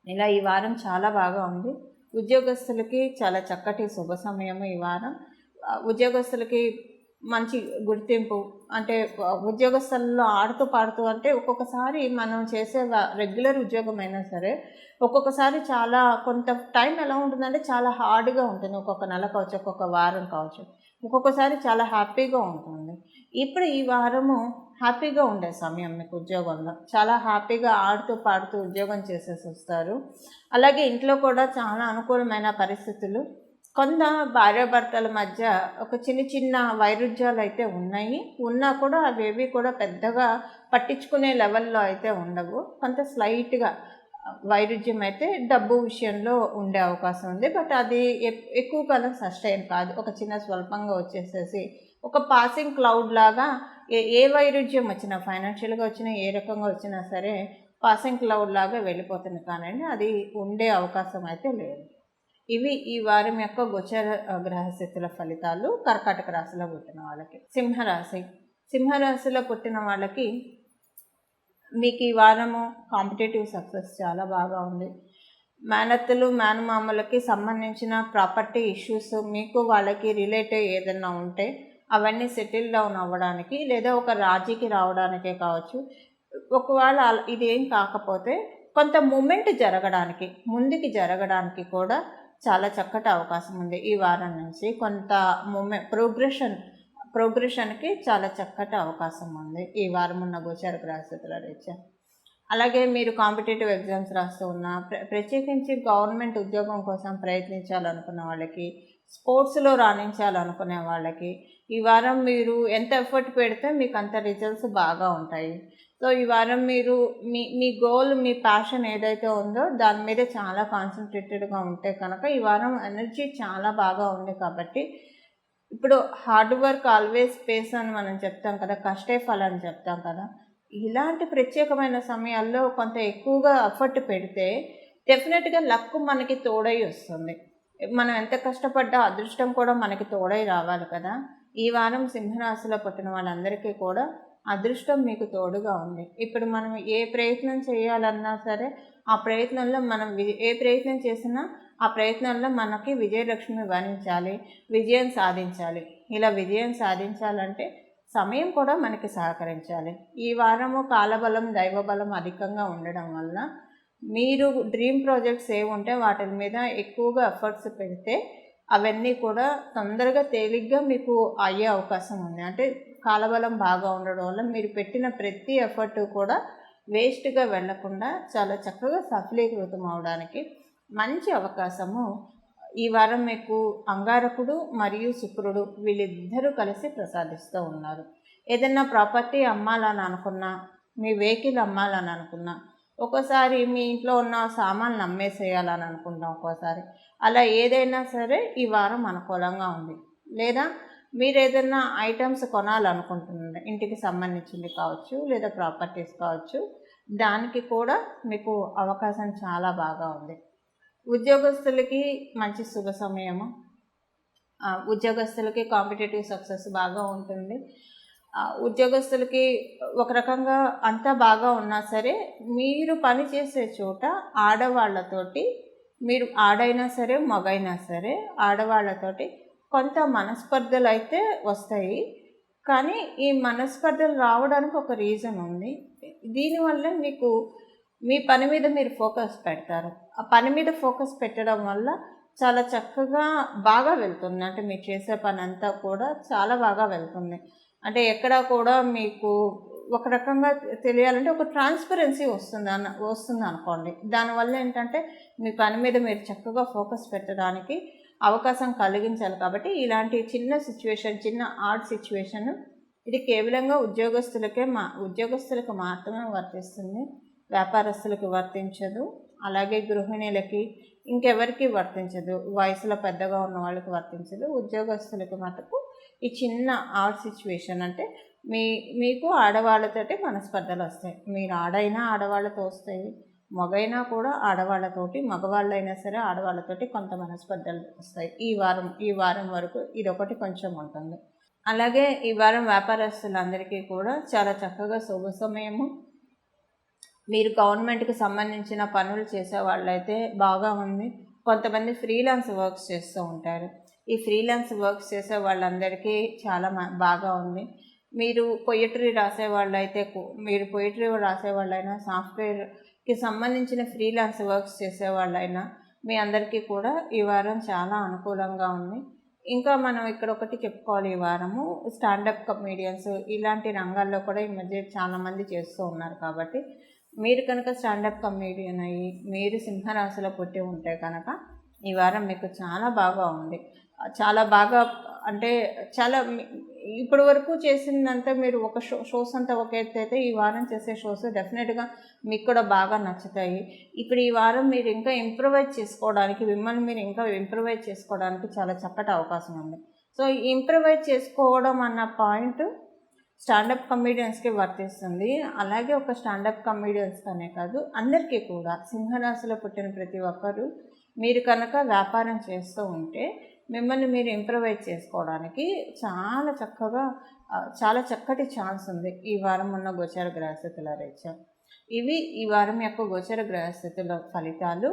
ఇలా ఈ వారం చాలా బాగా ఉంది. ఉద్యోగస్తులకి చాలా చక్కటి శుభ సమయము ఈ వారం. ఉద్యోగస్తులకి మంచి గుర్తింపు, అంటే ఉద్యోగస్తుల్లో ఆడుతూ పాడుతూ, అంటే ఒక్కొక్కసారి మనం చేసే రెగ్యులర్ ఉద్యోగం అయినా సరే ఒక్కొక్కసారి చాలా కొంత టైం ఎలా ఉంటుందంటే చాలా హార్డ్గా ఉంటుంది. ఒక్కొక్క నెల కావచ్చు, ఒక్కొక్క వారం కావచ్చు, ఒక్కొక్కసారి చాలా హ్యాపీగా ఉంటుంది. ఇప్పుడు ఈ వారము హ్యాపీగా ఉండే సమయం మీకు ఉద్యోగంలో. చాలా హ్యాపీగా ఆడుతూ పాడుతూ ఉద్యోగం చేసేసి వస్తారు. అలాగే ఇంట్లో కూడా చాలా అనుకూలమైన పరిస్థితులు. కొంత భార్యాభర్తల మధ్య ఒక చిన్న వైరుధ్యాలు అయితే ఉన్నాయి. ఉన్నా కూడా అవేవి కూడా పెద్దగా పట్టించుకునే లెవెల్లో అయితే ఉండవు. కొంత స్లైట్గా వైరుధ్యం అయితే డబ్బు విషయంలో ఉండే అవకాశం ఉంది. బట్ అది ఎక్కువ కాలం సస్టైన్ కాదు. ఒక చిన్న స్వల్పంగా వచ్చేసేసి ఒక పాసింగ్ క్లౌడ్ లాగా ఏ వైరుధ్యం వచ్చినా, ఫైనాన్షియల్గా వచ్చినా, ఏ రకంగా వచ్చినా సరే పాసింగ్ క్లౌడ్ లాగా వెళ్ళిపోతుంది. కానీ అది ఉండే అవకాశం అయితే లేదు. ఇవి ఈ వారం యొక్క గోచర గ్రహస్థితుల ఫలితాలు కర్కాటక రాశిలో పుట్టిన వాళ్ళకి. సింహరాశిలో పుట్టిన వాళ్ళకి మీకు ఈ వారము కాంపిటేటివ్ సక్సెస్ చాలా బాగా ఉంది. మేనత్తలు మేనమామలకి సంబంధించిన ప్రాపర్టీ ఇష్యూస్ మీకు వాళ్ళకి రిలేటివ్ ఏదైనా ఉంటే అవన్నీ సెటిల్ డౌన్ అవ్వడానికి, లేదా ఒక రాజీకి రావడానికే కావచ్చు. ఒకవేళ ఇదేం కాకపోతే కొంత మూమెంట్ జరగడానికి, ముందుకి జరగడానికి కూడా చాలా చక్కటి అవకాశం ఉంది. ఈ వారం నుంచి కొంత ప్రోగ్రెషన్కి చాలా చక్కటి అవకాశం ఉంది ఈ వారం ఉన్న గోచర గ్రహస్థితుల రీత్యా. అలాగే మీరు కాంపిటేటివ్ ఎగ్జామ్స్ రాస్తూ ఉన్న, ప్రత్యేకించి గవర్నమెంట్ ఉద్యోగం కోసం ప్రయత్నించాలనుకున్న వాళ్ళకి, స్పోర్ట్స్లో రాణించాలనుకునే వాళ్ళకి ఈ వారం మీరు ఎంత ఎఫర్ట్ పెడితే మీకు అంత రిజల్ట్స్ బాగా ఉంటాయి. సో ఈ వారం మీరు మీ గోల్, మీ ప్యాషన్ ఏదైతే ఉందో దాని మీద చాలా కాన్సన్ట్రేటెడ్గా ఉంటే కనుక ఈ వారం ఎనర్జీ చాలా బాగా ఉంది. కాబట్టి ఇప్పుడు హార్డ్ వర్క్ ఆల్వేస్ పేస్ అని మనం చెప్తాం కదా, కష్టే ఫలం చెప్తాం కదా. ఇలాంటి ప్రత్యేకమైన సమయాల్లో కొంత ఎక్కువగా ఎఫర్ట్ పెడితే డెఫినెట్గా లక్ మనకి తోడై వస్తుంది. మనం ఎంత కష్టపడ్డా అదృష్టం కూడా మనకి తోడై రావాలి కదా. ఈ వారం సింహరాశిలో పుట్టిన వాళ్ళందరికీ కూడా అదృష్టం మీకు తోడుగా ఉంది. ఇప్పుడు మనం ఏ ప్రయత్నం చేయాలన్నా సరే ఆ ప్రయత్నంలో మనం ఏ ప్రయత్నం చేసినా ఆ ప్రయత్నంలో మనకి విజయలక్ష్మి వరించాలి, విజయం సాధించాలి. ఇలా విజయం సాధించాలంటే సమయం కూడా మనకి సహకరించాలి. ఈ వారము కాలబలం దైవబలం అధికంగా ఉండడం వల్ల మీరు డ్రీమ్ ప్రాజెక్ట్స్ ఏముంటే వాటి మీద ఎక్కువగా ఎఫర్ట్స్ పెడితే అవన్నీ కూడా తొందరగా తేలిగ్గా మీకు అయ్యే అవకాశం ఉంది. అంటే కాలబలం బాగా ఉండడం వల్ల మీరు పెట్టిన ప్రతి ఎఫర్ట్ కూడా వేస్ట్గా వెళ్లకుండా చాలా చక్కగా సఫలీకృతం అవడానికి మంచి అవకాశము ఈ వారం మీకు అంగారకుడు మరియు శుక్రుడు వీళ్ళిద్దరూ కలిసి ప్రసాదిస్తూ ఉన్నారు. ఏదైనా ప్రాపర్టీ అమ్మాలని అనుకున్నా, మీ వెహికల్ అమ్మాలని అనుకున్నా, ఒక్కోసారి మీ ఇంట్లో ఉన్న సామాన్లు అమ్మేసేయాలని అనుకుంటాం ఒక్కోసారి. అలా ఏదైనా సరే ఈ వారం అనుకూలంగా ఉంది. లేదా మీరు ఏదైనా ఐటమ్స్ కొనాలనుకుంటున్నారు, ఇంటికి సంబంధించింది కావచ్చు లేదా ప్రాపర్టీస్ కావచ్చు, దానికి కూడా మీకు అవకాశం చాలా బాగా ఉంది. ఉద్యోగస్తులకి మంచి శుభ సమయము. ఉద్యోగస్తులకి కాంపిటేటివ్ సక్సెస్ బాగా ఉంటుంది. ఉద్యోగస్తులకి ఒక రకంగా అంతా బాగా ఉన్నా సరే మీరు పని చేసే చోట ఆడవాళ్ళతోటి, మీరు ఆడైనా సరే మగైనా సరే ఆడవాళ్ళతోటి కొంత మనస్పర్ధలు అయితే వస్తాయి. కానీ ఈ మనస్పర్ధలు రావడానికి ఒక రీజన్ ఉంది. దీనివల్ల మీకు మీ పని మీద మీరు ఫోకస్ పెడతారు. ఆ పని మీద ఫోకస్ పెట్టడం వల్ల చాలా చక్కగా బాగా వెళ్తుంది. అంటే మీరు చేసే పని అంతా కూడా చాలా బాగా వెళ్తుంది. అంటే ఎక్కడా కూడా మీకు ఒక రకంగా తెలియాలంటే ఒక ట్రాన్స్పరెన్సీ వస్తుంది అనుకోండి. దానివల్ల ఏంటంటే మీ పని మీద మీరు చక్కగా ఫోకస్ పెట్టడానికి అవకాశం కలిగించాలి. కాబట్టి ఇలాంటి చిన్న ఆడ్ సిచ్యువేషన్ ఇది కేవలంగా ఉద్యోగస్తులకు మాత్రమే వర్తిస్తుంది. వ్యాపారస్తులకు వర్తించదు. అలాగే గృహిణీలకి ఇంకెవరికి వర్తించదు. వయసులో పెద్దగా ఉన్న వాళ్ళకి వర్తించదు. ఉద్యోగస్తులకు మటుకు ఈ చిన్న ఆడ్ సిచ్యువేషన్ అంటే మీకు ఆడవాళ్ళతోటి మనస్పర్ధలు వస్తాయి. మీరు ఆడైనా ఆడవాళ్ళతో వస్తాయి, మగైనా కూడా ఆడవాళ్ళతోటి, మగవాళ్ళైనా సరే ఆడవాళ్ళతోటి కొంత మనస్పర్ధలు వస్తాయి. ఈ వారం వరకు ఇదొకటి కొంచెం ఉంటుంది. అలాగే ఈ వారం వ్యాపారస్తులందరికీ కూడా చాలా చక్కగా శుభ సమయము. మీరు గవర్నమెంట్కి సంబంధించిన పనులు చేసే వాళ్ళైతే బాగా ఉంది. కొంతమంది ఫ్రీలాన్స్ వర్క్స్ చేస్తూ ఉంటారు. ఈ ఫ్రీలాన్స్ వర్క్స్ చేసే వాళ్ళందరికీ చాలా బాగా ఉంది. మీరు పొయిటరీ రాసేవాళ్ళైనా సాఫ్ట్వేర్కి సంబంధించిన ఫ్రీలాన్స్ వర్క్స్ చేసేవాళ్ళైనా మీ అందరికీ కూడా ఈ వారం చాలా అనుకూలంగా ఉంది. ఇంకా మనం ఇక్కడ ఒకటి చెప్పుకోవాలి, ఈ వారము స్టాండప్ కమెడియన్స్ ఇలాంటి రంగాల్లో కూడా ఈ మధ్య చాలామంది చేస్తూ ఉన్నారు. కాబట్టి మీరు కనుక స్టాండప్ కమెడియన్ అయ్యి మీరు సింహరాశిలో పుట్టి ఉంటే కనుక ఈ వారం మీకు చాలా బాగా ఉంది. చాలా బాగా అంటే చాలా ఇప్పటి వరకు చేసిందంతా మీరు ఒక షోస్ అంతా ఒక ఎత్తు అయితే ఈ వారం చేసే షోస్ డెఫినెట్గా మీకు కూడా బాగా నచ్చుతాయి. ఇప్పుడు ఈ వారం మీరు ఇంకా ఇంప్రూవైజ్ చేసుకోవడానికి, మిమ్మల్ని మీరు ఇంకా ఇంప్రూవైజ్ చేసుకోవడానికి చాలా చక్కటి అవకాశం ఉంది. సో ఈ ఇంప్రూవైజ్ చేసుకోవడం అన్న పాయింట్ స్టాండప్ కమెడియన్స్కి వర్తిస్తుంది. అలాగే ఒక స్టాండప్ కమెడియన్స్గానే కాదు, అందరికీ కూడా సింహరాశిలో పుట్టిన ప్రతి ఒక్కరూ మీరు కనుక వ్యాపారం చేస్తూ ఉంటే మిమ్మల్ని మీరు ఇంప్రూవైజ్ చేసుకోవడానికి చాలా చక్కటి ఛాన్స్ ఉంది ఈ వారం ఉన్న గోచర గ్రహస్థితుల రీత్యా. ఇవి ఈ వారం యొక్క గోచర గ్రహస్థితుల ఫలితాలు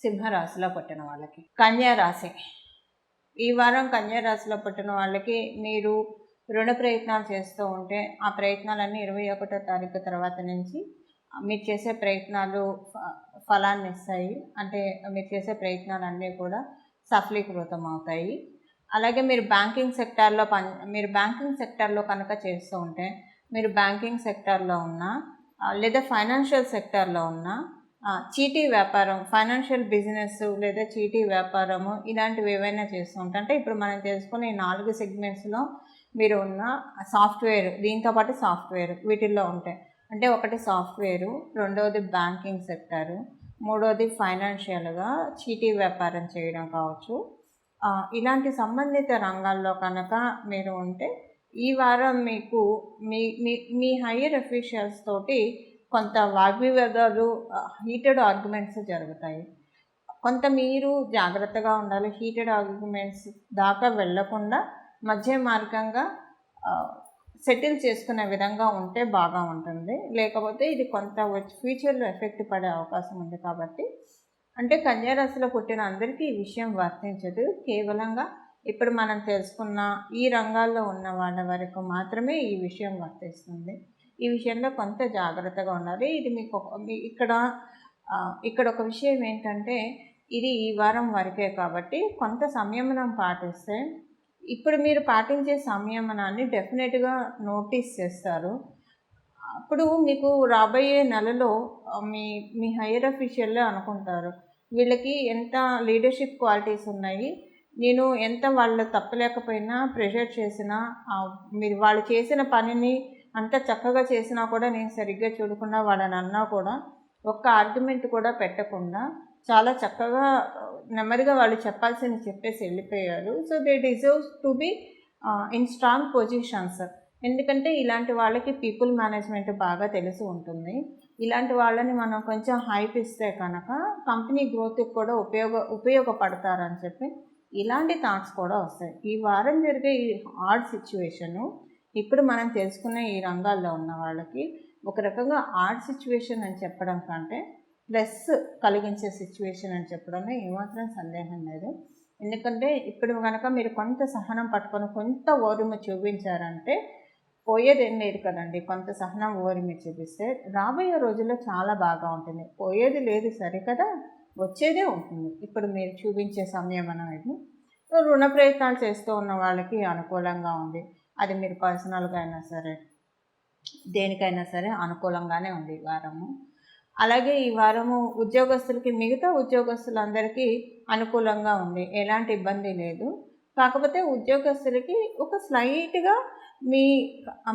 సింహరాశిలో పుట్టిన వాళ్ళకి. కన్యా రాశి. ఈ వారం కన్యా రాశిలో పుట్టిన వాళ్ళకి మీరు రుణ ప్రయత్నాలు చేస్తూ ఉంటే ఆ ప్రయత్నాలన్నీ 21వ తారీఖు తర్వాత నుంచి మీరు చేసే ప్రయత్నాలు ఫలాన్ని ఇస్తాయి. అంటే మీరు చేసే ప్రయత్నాలన్నీ కూడా సఫలీకృతం అవుతాయి. అలాగే మీరు బ్యాంకింగ్ సెక్టార్లో కనుక చేస్తూ ఉంటే, మీరు బ్యాంకింగ్ సెక్టార్లో ఉన్నా లేదా ఫైనాన్షియల్ సెక్టార్లో ఉన్నా చీటీ వ్యాపారం, ఫైనాన్షియల్ బిజినెస్ లేదా చీటీ వ్యాపారము ఇలాంటివి ఏవైనా చేస్తూ ఉంటే, అంటే ఇప్పుడు మనం చేసుకునే ఈ 4 సెగ్మెంట్స్లో మీరు ఉన్న సాఫ్ట్వేర్, దీంతోపాటు సాఫ్ట్వేర్ వీటిల్లో ఉంటాయి. అంటే ఒకటి సాఫ్ట్వేరు, రెండవది బ్యాంకింగ్ సెక్టారు, మూడవది ఫైనాన్షియల్గా చీటీ వ్యాపారం చేయడం కావచ్చు. ఇలాంటి సంబంధిత రంగాల్లో కనుక మీరు ఉంటే ఈ వారం మీకు మీ హయ్యర్ అఫీషియల్స్ తోటి కొంత వాగ్వివాదాలు, హీటెడ్ ఆర్గ్యుమెంట్స్ జరుగుతాయి. కొంత మీరు జాగ్రత్తగా ఉండాలి. హీటెడ్ ఆర్గ్యుమెంట్స్ దాకా వెళ్లకుండా మధ్య మార్గంగా సెటిల్ చేసుకునే విధంగా ఉంటే బాగా ఉంటుంది. లేకపోతే ఇది కొంత ఫ్యూచర్లో ఎఫెక్ట్ పడే అవకాశం ఉంది. కాబట్టి అంటే కన్యా రాశిలో పుట్టిన అందరికీ ఈ విషయం వర్తించదు. కేవలంగా ఇప్పుడు మనం తెలుసుకున్న ఈ రంగాల్లో ఉన్న వాళ్ళ వరకు మాత్రమే ఈ విషయం వర్తిస్తుంది. ఈ విషయంలో కొంత జాగ్రత్తగా ఉండాలి. ఇది మీకు ఇక్కడ ఒక విషయం ఏంటంటే, ఇది ఈ వారం వరకే కాబట్టి కొంత సంయమనం పాటిస్తే, ఇప్పుడు మీరు పాటించే సంయమనాన్ని డెఫినెట్గా నోటీస్ చేస్తారు. అప్పుడు మీకు రాబోయే నెలలో మీ మీ హైయర్ అఫీషియల్లే అనుకుంటారు, వీళ్ళకి ఎంత లీడర్షిప్ క్వాలిటీస్ ఉన్నాయి, నేను ఎంత వాళ్ళు తప్పలేకపోయినా ప్రెషర్ చేసినా, మీరు వాళ్ళు చేసిన పనిని అంత చక్కగా చేసినా కూడా నేను సరిగ్గా చూడకుండా వాళ్ళని అన్నా కూడా ఒక్క ఆర్గ్యుమెంట్ కూడా పెట్టకుండా చాలా చక్కగా నెమ్మదిగా వాళ్ళు చెప్పాల్సింది చెప్పేసి వెళ్ళిపోయారు. So they deserves to be in strong positions. ఎందుకంటే ఇలాంటి వాళ్ళకి పీపుల్ మేనేజ్మెంట్ బాగా తెలిసి ఉంటుంది. ఇలాంటి వాళ్ళని మనం కొంచెం హైప్ ఇస్తే కనుక కంపెనీ గ్రోత్కి కూడా ఉపయోగపడతారని చెప్పి ఇలాంటి థాట్స్ కూడా వస్తాయి. ఈ వారం జరిగే ఈ హార్డ్ సిచ్యువేషను ఇప్పుడు మనం తెలుసుకున్న ఈ రంగాల్లో ఉన్న వాళ్ళకి ఒక రకంగా హార్డ్ సిచ్యువేషన్ అని చెప్పడం కంటే ప్లస్ కలిగించే సిచ్యువేషన్ అని చెప్పడంలో ఏమాత్రం సందేహం లేదు. ఎందుకంటే ఇప్పుడు కనుక మీరు కొంత సహనం పట్టుకొని కొంత ఓర్మి చూపించారంటే పోయేదేం లేదు కదండి. కొంత సహనం ఓర్మి చూపిస్తే రాబోయే రోజుల్లో చాలా బాగా ఉంటుంది. పోయేది లేదు సరే కదా, వచ్చేదే ఉంటుంది. ఇప్పుడు మీరు చూపించే సంయమనం ఇది. రుణ ప్రయత్నాలు చేస్తూ ఉన్న వాళ్ళకి అనుకూలంగా ఉంది. అది మీరు పర్సనల్గా అయినా సరే దేనికైనా సరే అనుకూలంగానే ఉంది ఈ వారము. అలాగే ఈ వారము ఉద్యోగస్తులకి, మిగతా ఉద్యోగస్తులందరికీ అనుకూలంగా ఉంది, ఎలాంటి ఇబ్బంది లేదు. కాకపోతే ఉద్యోగస్తులకి ఒక స్లైట్గా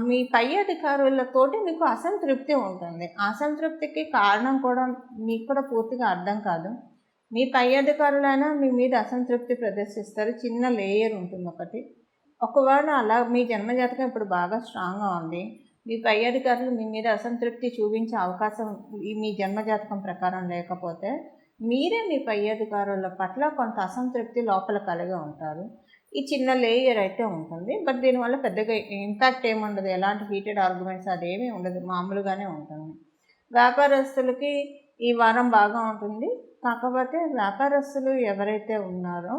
మీ పై అధికారులతోటి మీకు అసంతృప్తి ఉంటుంది. అసంతృప్తికి కారణం కూడా మీకు కూడా పూర్తిగా అర్థం కాదు. మీ పై అధికారులైనా మీ మీద అసంతృప్తి ప్రదర్శిస్తారు. చిన్న లేయర్ ఉంటుంది ఒకటి. ఒకవేళ అలా మీ జన్మజాతకం ఇప్పుడు బాగా స్ట్రాంగ్గా ఉంది, మీ పై అధికారులు మీ మీద అసంతృప్తి చూపించే అవకాశం మీ జన్మజాతకం ప్రకారం లేకపోతే మీరే మీ పై అధికారుల పట్ల కొంత అసంతృప్తి లోపల కలిగి ఉంటారు. ఈ చిన్న లేయర్ అయితే ఉంటుంది. బట్ దీనివల్ల పెద్దగా ఇంపాక్ట్ ఏముండదు. ఎలాంటి హీటెడ్ ఆర్గ్యుమెంట్స్ అదేమీ ఉండదు, మామూలుగానే ఉంటుంది. వ్యాపారస్తులకి ఈ వారం బాగా ఉంటుంది. కాకపోతే వ్యాపారస్తులు ఎవరైతే ఉన్నారో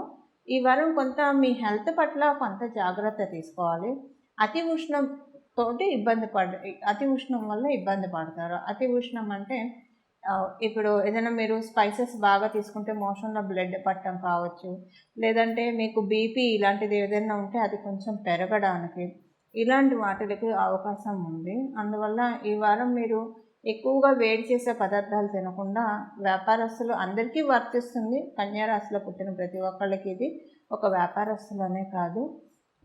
ఈ వారం కొంత మీ హెల్త్ పట్ల కొంత జాగ్రత్త తీసుకోవాలి. అతి ఉష్ణం వల్ల ఇబ్బంది పడతారు. అతి ఉష్ణం అంటే ఇప్పుడు ఏదైనా మీరు స్పైసెస్ బాగా తీసుకుంటే మోషన్లో బ్లడ్ పట్టడం కావచ్చు, లేదంటే మీకు బీపీ ఇలాంటిది ఏదైనా ఉంటే అది కొంచెం పెరగడానికి, ఇలాంటి వాటికి అవకాశం ఉంది. అందువల్ల ఈ వారం మీరు ఎక్కువగా వేడి చేసే పదార్థాలు తినకుండా, వ్యాపారస్తులు అందరికీ వర్తిస్తుంది, కన్యారాశిలో పుట్టిన ప్రతి ఒక్కళ్ళకి ఇది, ఒక వ్యాపారస్తులనే కాదు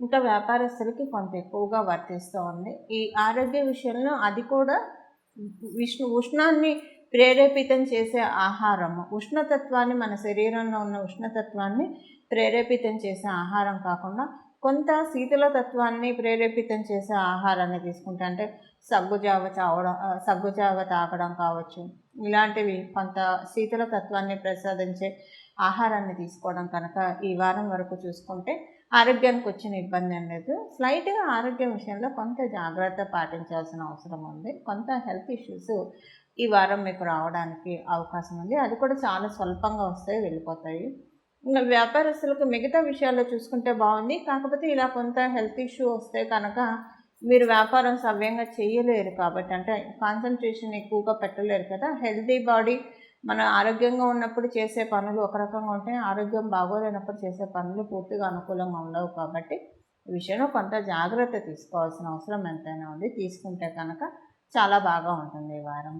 ఇంకా వ్యాపారస్తులకి కొంత ఎక్కువగా వర్తిస్తూ ఉంది. ఈ ఆరోగ్య విషయంలో అది కూడా ఉష్ణాన్ని ప్రేరేపితం చేసే ఆహారము, ఉష్ణతత్వాన్ని, మన శరీరంలో ఉన్న ఉష్ణతత్వాన్ని ప్రేరేపితం చేసే ఆహారం కాకుండా కొంత శీతలతత్వాన్ని ప్రేరేపితం చేసే ఆహారాన్ని తీసుకుంటే, అంటే సగ్గుజావ తాగడం కావచ్చు, ఇలాంటివి కొంత శీతలతత్వాన్ని ప్రసాదించే ఆహారాన్ని తీసుకోవడం కనుక ఈ వారం వరకు చూసుకుంటే ఆరోగ్యానికి వచ్చిన ఇబ్బంది ఏం లేదు. స్లైట్గా ఆరోగ్యం విషయంలో కొంత జాగ్రత్త పాటించాల్సిన అవసరం ఉంది. కొంత హెల్త్ ఇష్యూస్ ఈ వారం మీకు రావడానికి అవకాశం ఉంది. అది కూడా చాలా స్వల్పంగా వస్తాయి, వెళ్ళిపోతాయి. ఇంకా వ్యాపారస్తులకు మిగతా విషయాల్లో చూసుకుంటే బాగుంది. కాకపోతే ఇలా కొంత హెల్త్ ఇష్యూ వస్తే కనుక మీరు వ్యాపారం సవ్యంగా చేయలేరు. కాబట్టి అంటే కాన్సన్ట్రేషన్ ఎక్కువగా పెట్టలేరు కదా. హెల్తీ బాడీ, మన ఆరోగ్యంగా ఉన్నప్పుడు చేసే పనులు ఒక రకంగా ఉంటాయి, ఆరోగ్యం బాగోలేనప్పుడు చేసే పనులు పూర్తిగా అనుకూలంగా ఉండవు. కాబట్టి ఈ విషయంలో కొంత జాగ్రత్త తీసుకోవాల్సిన అవసరం ఎంతైనా ఉంది. తీసుకుంటే కనుక చాలా బాగా ఉంటుంది ఈ వారం.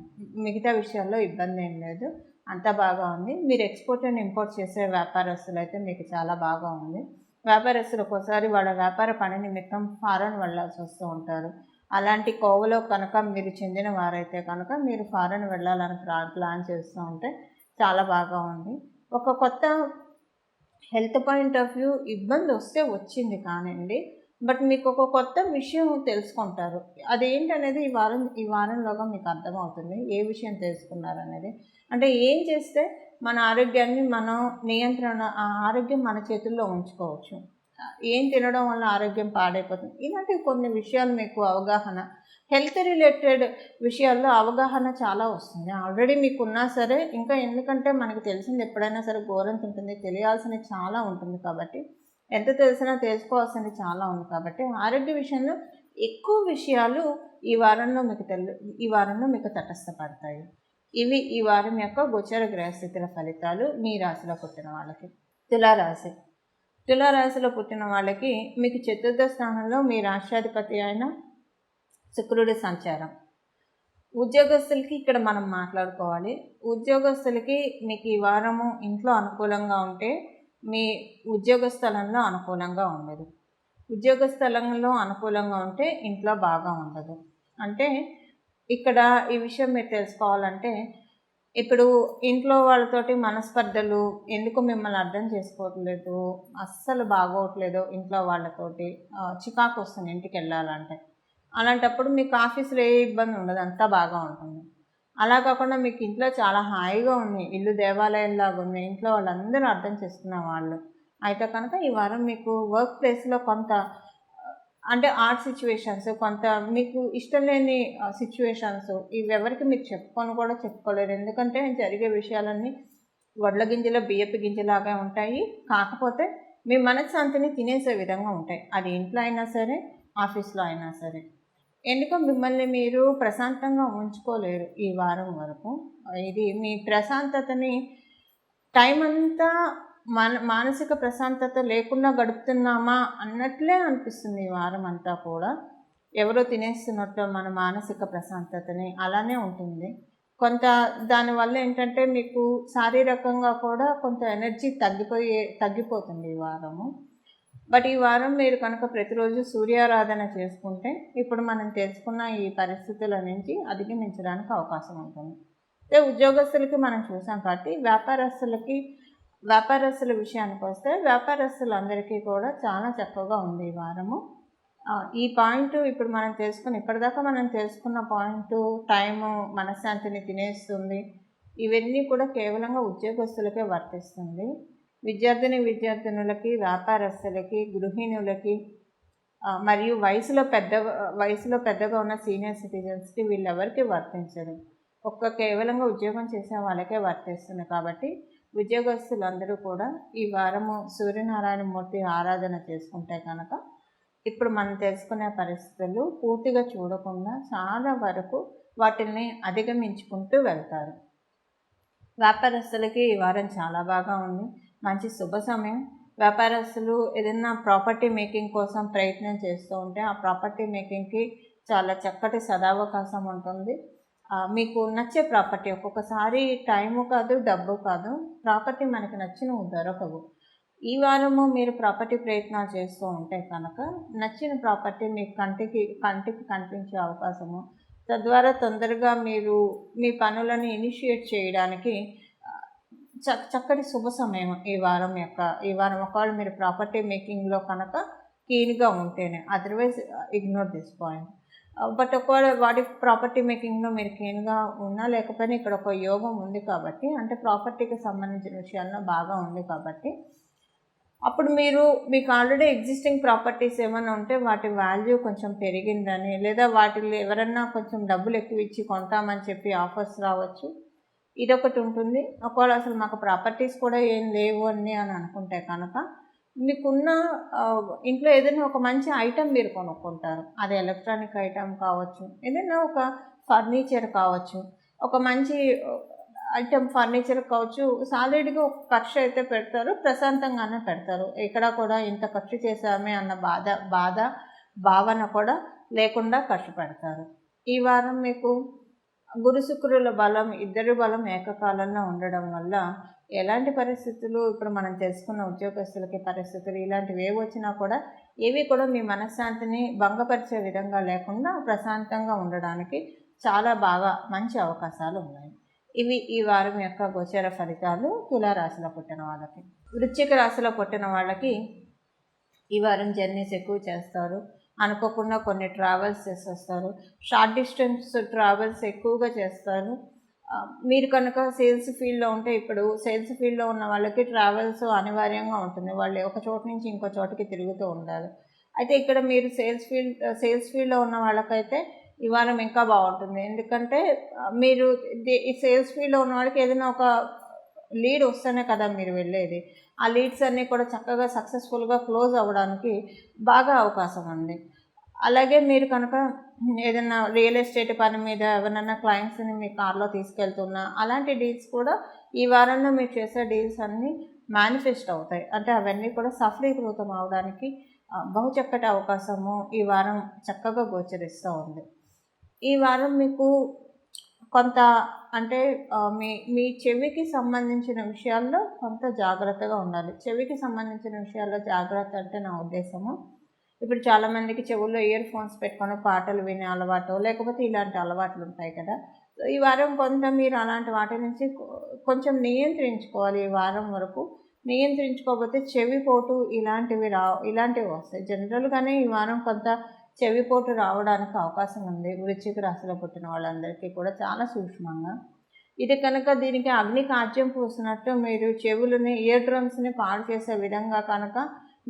మిగతా విషయాల్లో ఇబ్బంది ఏం లేదు, అంతా బాగా ఉంది. మీరు ఎక్స్పోర్ట్ అండ్ ఇంపోర్ట్ చేసే వ్యాపారస్తులు అయితే మీకు చాలా బాగా ఉంది. వ్యాపారస్తులు ఒక్కోసారి వాళ్ళ వ్యాపార పని నిమిత్తం ఫారెన్ వెళ్ళాల్సి వస్తూ ఉంటారు. అలాంటి కోవలో కనుక మీరు చెందిన వారైతే కనుక మీరు ఫారెన్ వెళ్ళాలని ప్లాన్ చేస్తూ ఉంటే చాలా బాగా ఉంది. ఒక కొత్త హెల్త్ పాయింట్ ఆఫ్ వ్యూ ఇబ్బంది వస్తే వచ్చింది కానివ్వండి, బట్ మీకు ఒక కొత్త విషయం తెలుసుకుంటారు. అదేంటనేది ఈ వారంలోగా మీకు అర్థమవుతుంది. ఏ విషయం తెలుసుకున్నారనేది, అంటే ఏం చేస్తే మన ఆరోగ్యాన్ని మనం ఆరోగ్యం మన చేతుల్లో ఉంచుకోవచ్చు. ఏం తినడం వల్ల ఆరోగ్యం పాడైపోతుంది, ఇలాంటి కొన్ని విషయాలు మీకు అవగాహన, హెల్త్ రిలేటెడ్ విషయాల్లో అవగాహన చాలా వస్తుంది. ఆల్రెడీ మీకున్నా సరే, ఇంకా ఎందుకంటే మనకు తెలిసింది ఎప్పుడైనా సరే గోరంత ఉంటుంది, తెలియాల్సినవి చాలా ఉంటుంది కాబట్టి, ఎంత తెలిసినా తెలుసుకోవాల్సినవి చాలా ఉంది కాబట్టి, ఆరోగ్య విషయంలో ఎక్కువ విషయాలు ఈ వారంలో మీకు తటస్థపడతాయి. ఇవి ఈ వారం యొక్క గోచర గ్రహస్థితుల ఫలితాలు మీ రాశిలో పుట్టిన వాళ్ళకి. తులారాశి. తులారాశిలో పుట్టిన వాళ్ళకి మీకు చతుర్థ స్థానంలో మీ రాష్ట్రాధిపతి అయిన శుక్రుడి సంచారం. ఉద్యోగస్తులకి ఇక్కడ మనం మాట్లాడుకోవాలి. ఉద్యోగస్తులకి మీకు ఈ వారము ఇంట్లో అనుకూలంగా ఉంటే మీ ఉద్యోగ స్థలంలో అనుకూలంగా ఉండదు. ఉద్యోగ స్థలంలో అనుకూలంగా ఉంటే ఇంట్లో బాగా ఉండదు. అంటే ఇక్కడ ఈ విషయం మీరు తెలుసుకోవాలంటే, ఇప్పుడు ఇంట్లో వాళ్ళతోటి మనస్పర్ధలు, ఎందుకు మిమ్మల్ని అర్థం చేసుకోవట్లేదు, అస్సలు బాగోట్లేదు ఇంట్లో వాళ్ళతోటి, చికాకు వస్తుంది ఇంటికి వెళ్ళాలంటే. అలాంటప్పుడు మీకు ఆఫీస్లో ఏ ఇబ్బంది ఉండదు, అంతా బాగా ఉంటుంది. అలా కాకుండా మీకు ఇంట్లో చాలా హాయిగా ఉంది, ఇల్లు దేవాలయంలాగా ఉంది, ఇంట్లో వాళ్ళందరూ అర్థం చేసుకున్న వాళ్ళు అయితే కనుక ఈ వారం మీకు వర్క్ ప్లేస్లో కొంత అంటే ఆర్ట్ సిచ్యువేషన్స్, కొంత మీకు ఇష్టం లేని సిచ్యువేషన్స్, ఇవి ఎవరికి మీరు చెప్పుకోలేరు. ఎందుకంటే జరిగే విషయాలన్నీ వడ్ల గింజల బియ్యపు గింజలాగా ఉంటాయి. కాకపోతే మీ మనశ్శాంతిని తినేసే విధంగా ఉంటాయి. అది ఇంట్లో అయినా సరే, ఆఫీస్లో అయినా సరే. ఎందుకో మిమ్మల్ని మీరు ప్రశాంతంగా ఉంచుకోలేరు ఈ వారం వరకు. ఇది మీ ప్రశాంతతని టైం అంతా మానసిక ప్రశాంతత లేకుండా గడుపుతున్నామా అన్నట్లే అనిపిస్తుంది ఈ వారం అంతా కూడా. ఎవరో తినేస్తున్నట్టు మన మానసిక ప్రశాంతతని అలానే ఉంటుంది. కొంత దానివల్ల ఏంటంటే మీకు శారీరకంగా కూడా కొంత ఎనర్జీ తగ్గిపోతుంది ఈ వారము. బట్ ఈ వారం మీరు కనుక ప్రతిరోజు సూర్యారాధన చేసుకుంటే ఇప్పుడు మనం తెలుసుకున్న ఈ పరిస్థితుల నుంచి అధిగమించడానికి అవకాశం ఉంటుంది. ఉద్యోగస్తులకి మనం చూసాం కాబట్టి వ్యాపారస్తుల విషయానికి వస్తే వ్యాపారస్తులందరికీ కూడా చాలా చక్కగా ఉంది ఈ వారము. ఈ పాయింట్ ఇప్పుడు ఇప్పటిదాకా మనం తెలుసుకున్న పాయింట్, టైము మనశ్శాంతిని తినేస్తుంది, ఇవన్నీ కూడా కేవలంగా ఉద్యోగస్తులకే వర్తిస్తుంది. విద్యార్థినులకి, వ్యాపారస్తులకి, గృహిణులకి, మరియు వయసులో పెద్దగా ఉన్న సీనియర్ సిటిజన్స్కి వీళ్ళెవరికి వర్తించదు. కేవలంగా ఉద్యోగం చేసే వాళ్ళకే వర్తిస్తుంది. కాబట్టి ఉద్యోగస్తులందరూ కూడా ఈ వారము సూర్యనారాయణ మూర్తి ఆరాధన చేసుకుంటే కనుక ఇప్పుడు మనం తెలుసుకునే పరిస్థితులు పూర్తిగా చూడకుండా చాలా వరకు వాటిని అధిగమించుకుంటూ వెళ్తారు. వ్యాపారస్తులకి ఈ వారం చాలా బాగా ఉంది, మంచి శుభ సమయం. వ్యాపారస్తులు ఏదైనా ప్రాపర్టీ మేకింగ్ కోసం ప్రయత్నం చేస్తూ ఉంటే ఆ ప్రాపర్టీ మేకింగ్కి చాలా చక్కటి సదావకాశం ఉంటుంది. మీకు నచ్చే ప్రాపర్టీ, ఒక్కొక్కసారి టైము కాదు, డబ్బు కాదు, ప్రాపర్టీ మనకి నచ్చినవి దొరకవు. ఈ వారము మీరు ప్రాపర్టీ ప్రయత్నాలు చేస్తూ ఉంటే కనుక నచ్చిన ప్రాపర్టీ మీ కంటికి కనిపించే అవకాశము, తద్వారా తొందరగా మీరు మీ పనులను ఇనిషియేట్ చేయడానికి చక్కటి శుభ సమయం ఈ వారం ఒకవేళ మీరు ప్రాపర్టీ మేకింగ్లో కనుక కీన్గా ఉంటేనే, otherwise ignore this point. But ఒకవేళ ప్రాపర్టీ మేకింగ్లో మీరు కీన్గా ఉన్నా లేకపోయినా ఇక్కడ ఒక యోగం ఉంది కాబట్టి, అంటే ప్రాపర్టీకి సంబంధించిన విషయాల్లో బాగా ఉంది కాబట్టి, అప్పుడు మీకు ఆల్రెడీ ఎగ్జిస్టింగ్ ప్రాపర్టీస్ ఏమైనా ఉంటే వాటి వాల్యూ కొంచెం పెరిగిందని, లేదా వాటిలో ఎవరన్నా కొంచెం డబ్బులు ఎక్కువ ఇచ్చి కొంటామని చెప్పి ఆఫర్స్ రావచ్చు, ఇదొకటి ఉంటుంది. ఒకవేళ అసలు మాకు ప్రాపర్టీస్ కూడా ఏం లేవు అని అనుకుంటే కనుక మీకున్న ఇంట్లో ఏదైనా ఒక మంచి ఐటెం మీరు కొనుక్కుంటారు. అది ఎలక్ట్రానిక్ ఐటెం కావచ్చు, ఏదైనా ఒక ఫర్నిచర్ కావచ్చు, ఒక మంచి ఐటెం ఫర్నిచర్ కావచ్చు, సాలిడ్గా ఒక ఖర్చు అయితే పెడతారు, ప్రశాంతంగానే పెడతారు. ఎక్కడ కూడా ఇంత ఖర్చు చేసామే అన్న భావన కూడా లేకుండా ఖర్చు పెడతారు. ఈ వారం మీకు గురు శుక్రుల బలం, ఇద్దరి బలం ఏకకాలంలో ఉండడం వల్ల ఎలాంటి పరిస్థితులు, ఇప్పుడు మనం తెలుసుకున్న ఉద్యోగస్తులకి పరిస్థితులు ఇలాంటివి వచ్చినా కూడా ఏవి కూడా మీ మనశ్శాంతిని భంగపరిచే విధంగా లేకుండా ప్రశాంతంగా ఉండడానికి చాలా బాగా మంచి అవకాశాలు ఉన్నాయి. ఇవి ఈ వారం యొక్క గోచర ఫలితాలు తులారాశిలో పుట్టిన వాళ్ళకి. వృశ్చిక రాశిలో పుట్టిన వాళ్ళకి ఈ వారం జర్నీస్ ఎక్కువ చేస్తారు, అనుకోకుండా కొన్ని ట్రావెల్స్ చేసి వస్తారు, షార్ట్ డిస్టెన్స్ ట్రావెల్స్ ఎక్కువగా చేస్తారు. మీరు కనుక సేల్స్ ఫీల్డ్లో ఉంటే, ఇప్పుడు సేల్స్ ఫీల్డ్లో ఉన్న వాళ్ళకి ట్రావెల్స్ అనివార్యంగా ఉంటుంది. వాళ్ళు ఒక చోటు నుంచి ఇంకో చోటుకి తిరుగుతూ ఉండాలి. అయితే ఇక్కడ మీరు సేల్స్ ఫీల్డ్లో ఉన్న వాళ్ళకైతే ఈ వారం ఇంకా బాగుంటుంది. ఎందుకంటే మీరు ఈ సేల్స్ ఫీల్డ్లో ఉన్న వాళ్ళకి ఏదైనా ఒక లీడ్ వస్తేనే కదా మీరు వెళ్ళేది. ఆ లీడ్స్ అన్నీ కూడా చక్కగా సక్సెస్ఫుల్గా క్లోజ్ అవ్వడానికి బాగా అవకాశం ఉంది. అలాగే మీరు కనుక ఏదైనా రియల్ ఎస్టేట్ పని మీద ఎవరైనా క్లయింట్స్ని మీ కార్లో తీసుకెళ్తున్నా, అలాంటి డీల్స్ కూడా ఈ వారంలో మీరు చేసే డీల్స్ అన్నీ మేనిఫెస్ట్ అవుతాయి. అంటే అవన్నీ కూడా సఫలీకృతం అవడానికి బహుచక్కటి అవకాశము ఈ వారం చక్కగా గోచరిస్తూ ఉంది. ఈ వారం మీకు కొంత అంటే మీ చెవికి సంబంధించిన విషయాల్లో కొంత జాగ్రత్తగా ఉండాలి. చెవికి సంబంధించిన విషయాల్లో జాగ్రత్త అంటే నా ఉద్దేశము, ఇప్పుడు చాలామందికి చెవుల్లో ఇయర్ ఫోన్స్ పెట్టుకొని పాటలు వినే అలవాటు, లేకపోతే ఇలాంటి అలవాట్లు ఉంటాయి కదా. సో ఈ వారం కొంత మీరు అలాంటి వాటి నుంచి కొంచెం నియంత్రించుకోవాలి. ఈ వారం వరకు నియంత్రించుకోకపోతే చెవిపోటు ఇలాంటివి వస్తాయి. జనరల్గానే ఈ వారం కొంత చెవిపోటు రావడానికి అవకాశం ఉంది. వృశ్చిక రాశిలో పుట్టిన వాళ్ళందరికీ కూడా చాలా సూక్ష్మంగా. ఇది కనుక దీనికి అగ్ని కాజ్యం పూసినట్టు మీరు చెవులని, ఇయర్ డ్రమ్స్ని పాడు చేసే విధంగా కనుక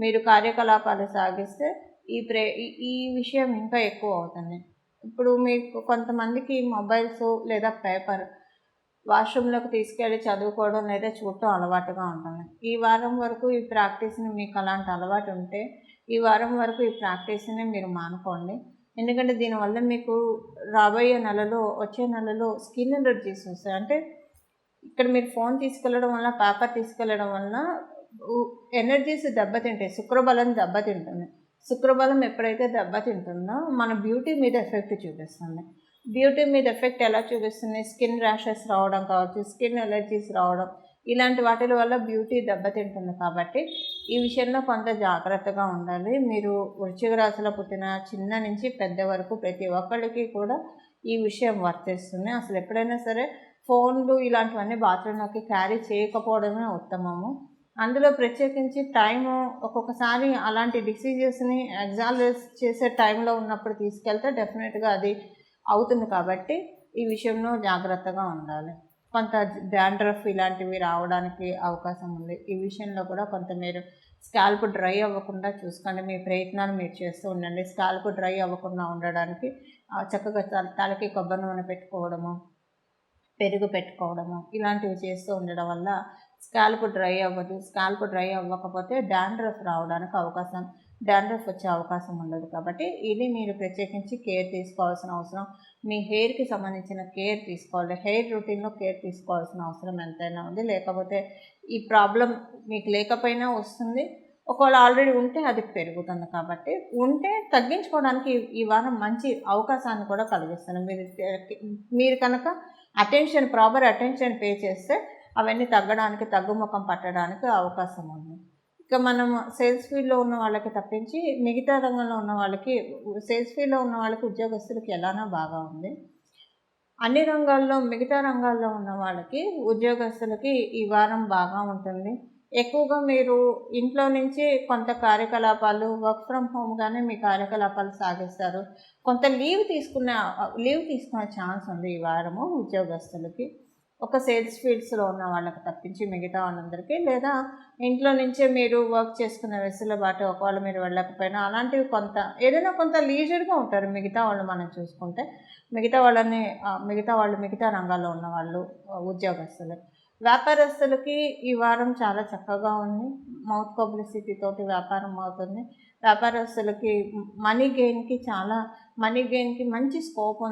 మీరు కార్యకలాపాలు సాగిస్తే ఈ విషయం ఇంకా ఎక్కువ అవుతుంది. ఇప్పుడు మీకు కొంతమందికి మొబైల్స్ లేదా పేపర్ వాష్రూమ్లోకి తీసుకెళ్ళి చదువుకోవడం లేదా చూడటం అలవాటుగా ఉంటుంది. ఈ వారం వరకు ఈ ప్రాక్టీస్ని, మీకు అలాంటి అలవాటు ఉంటే ఈ వారం వరకు ఈ ప్రాక్టీస్ని మీరు మానుకోండి. ఎందుకంటే దీనివల్ల మీకు రాబోయే వచ్చే నెలలో స్కిన్ ఎలర్జీస్ వస్తాయి. అంటే ఇక్కడ మీరు ఫోన్ తీసుకెళ్ళడం వల్ల, పేపర్ తీసుకెళ్ళడం వల్ల ఎనర్జీస్ దెబ్బతింటాయి. శుక్రబలం దెబ్బతింటుంది. శుక్రబలం ఎప్పుడైతే దెబ్బతింటుందో మన బ్యూటీ మీద ఎఫెక్ట్ చూపిస్తుంది. బ్యూటీ మీద ఎఫెక్ట్ ఎలా చూపిస్తుంది? స్కిన్ ర్యాషెస్ రావడం కావచ్చు, స్కిన్ ఎలర్జీస్ రావడం, ఇలాంటి వాటి వల్ల బ్యూటీ దెబ్బతింటుంది. కాబట్టి ఈ విషయంలో కొంత జాగ్రత్తగా ఉండాలి. మీరు వృశ్చిక రాశిలో పుట్టిన చిన్న నుంచి పెద్ద వరకు ప్రతి ఒక్కళ్ళకి కూడా ఈ విషయం వర్తిస్తుంది. అసలు ఎప్పుడైనా సరే ఫోన్లు ఇలాంటివన్నీ బాత్రూంలోకి క్యారీ చేయకపోవడమే ఉత్తమము. అందులో ప్రత్యేకించి టైము ఒక్కొక్కసారి అలాంటి డిసీజెస్ని ఎగ్జాల్ట్ చేసే టైంలో ఉన్నప్పుడు తీసుకెళ్తే డెఫినెట్గా అది అవుతుంది. కాబట్టి ఈ విషయంలో జాగ్రత్తగా ఉండాలి. కొంత డాండ్రఫ్ ఇలాంటివి రావడానికి అవకాశం ఉంది. ఈ విషయంలో కూడా కొంత మీరు స్కాల్ప్ డ్రై అవ్వకుండా చూసుకోండి. మీ ప్రయత్నాలు మీరు చేస్తూ ఉండండి. స్కాల్ప్ డ్రై అవ్వకుండా ఉండడానికి చక్కగా తలకి కొబ్బరి నూనె పెట్టుకోవడము, పెరుగు పెట్టుకోవడము, ఇలాంటివి చేస్తూ ఉండడం వల్ల స్కాల్ప్ డ్రై అవ్వదు. స్కాల్ప్ డ్రై అవ్వకపోతే డాండ్రఫ్ వచ్చే అవకాశం ఉండదు. కాబట్టి ఇది మీరు ప్రత్యేకించి కేర్ తీసుకోవాల్సిన అవసరం, మీ హెయిర్కి సంబంధించిన కేర్ తీసుకోవాలి. హెయిర్ రొటీన్లో కేర్ తీసుకోవాల్సిన అవసరం ఎంతైనా ఉంది. లేకపోతే ఈ ప్రాబ్లం మీకు లేకపోయినా వస్తుంది. ఒకవేళ ఆల్రెడీ ఉంటే అది పెరుగుతుంది. కాబట్టి ఉంటే తగ్గించుకోవడానికి ఈ వారం మంచి అవకాశాన్ని కూడా కలిగిస్తుంది. మీరు కనుక ప్రాపర్ అటెన్షన్ పే చేస్తే అవన్నీ తగ్గుముఖం పట్టడానికి అవకాశం ఉంది. ఇక మనం సేల్స్ ఫీల్డ్లో ఉన్న వాళ్ళకి తప్పించి మిగతా రంగంలో ఉన్న వాళ్ళకి, సేల్స్ ఫీల్డ్లో ఉన్న వాళ్ళకి ఉద్యోగస్తులకి ఎలానో బాగా ఉంది. అన్ని రంగాల్లో, మిగతా రంగాల్లో ఉన్న వాళ్ళకి ఉద్యోగస్తులకి ఈ వారం బాగా ఉంటుంది. ఎక్కువగా మీరు ఇంట్లో నుంచి కొంత కార్యకలాపాలు, వర్క్ ఫ్రమ్ హోమ్గానే మీ కార్యకలాపాలు సాగిస్తారు. కొంత లీవ్ తీసుకునే ఛాన్స్ ఉంది ఈ వారము ఉద్యోగస్తులకి. ఒక సేల్స్ ఫీల్డ్స్లో ఉన్న వాళ్ళకి తప్పించి మిగతా వాళ్ళందరికీ, లేదా ఇంట్లో నుంచే మీరు వర్క్ చేసుకునే వెసులుబాటు ఒకవేళ మీరు వెళ్ళకపోయినా అలాంటివి ఏదైనా కొంత లీజర్గా ఉంటారు. మిగతా వాళ్ళు మనం చూసుకుంటే మిగతా రంగాల్లో ఉన్న వాళ్ళు ఉద్యోగస్తులు. వ్యాపారస్తులకి ఈ వారం చాలా చక్కగా ఉంది. మౌత్ పబ్లిసిటీ తోటి వ్యాపారం అవుతుంది. వ్యాపారస్తులకి మనీ గెయిన్కి మంచి స్కోప్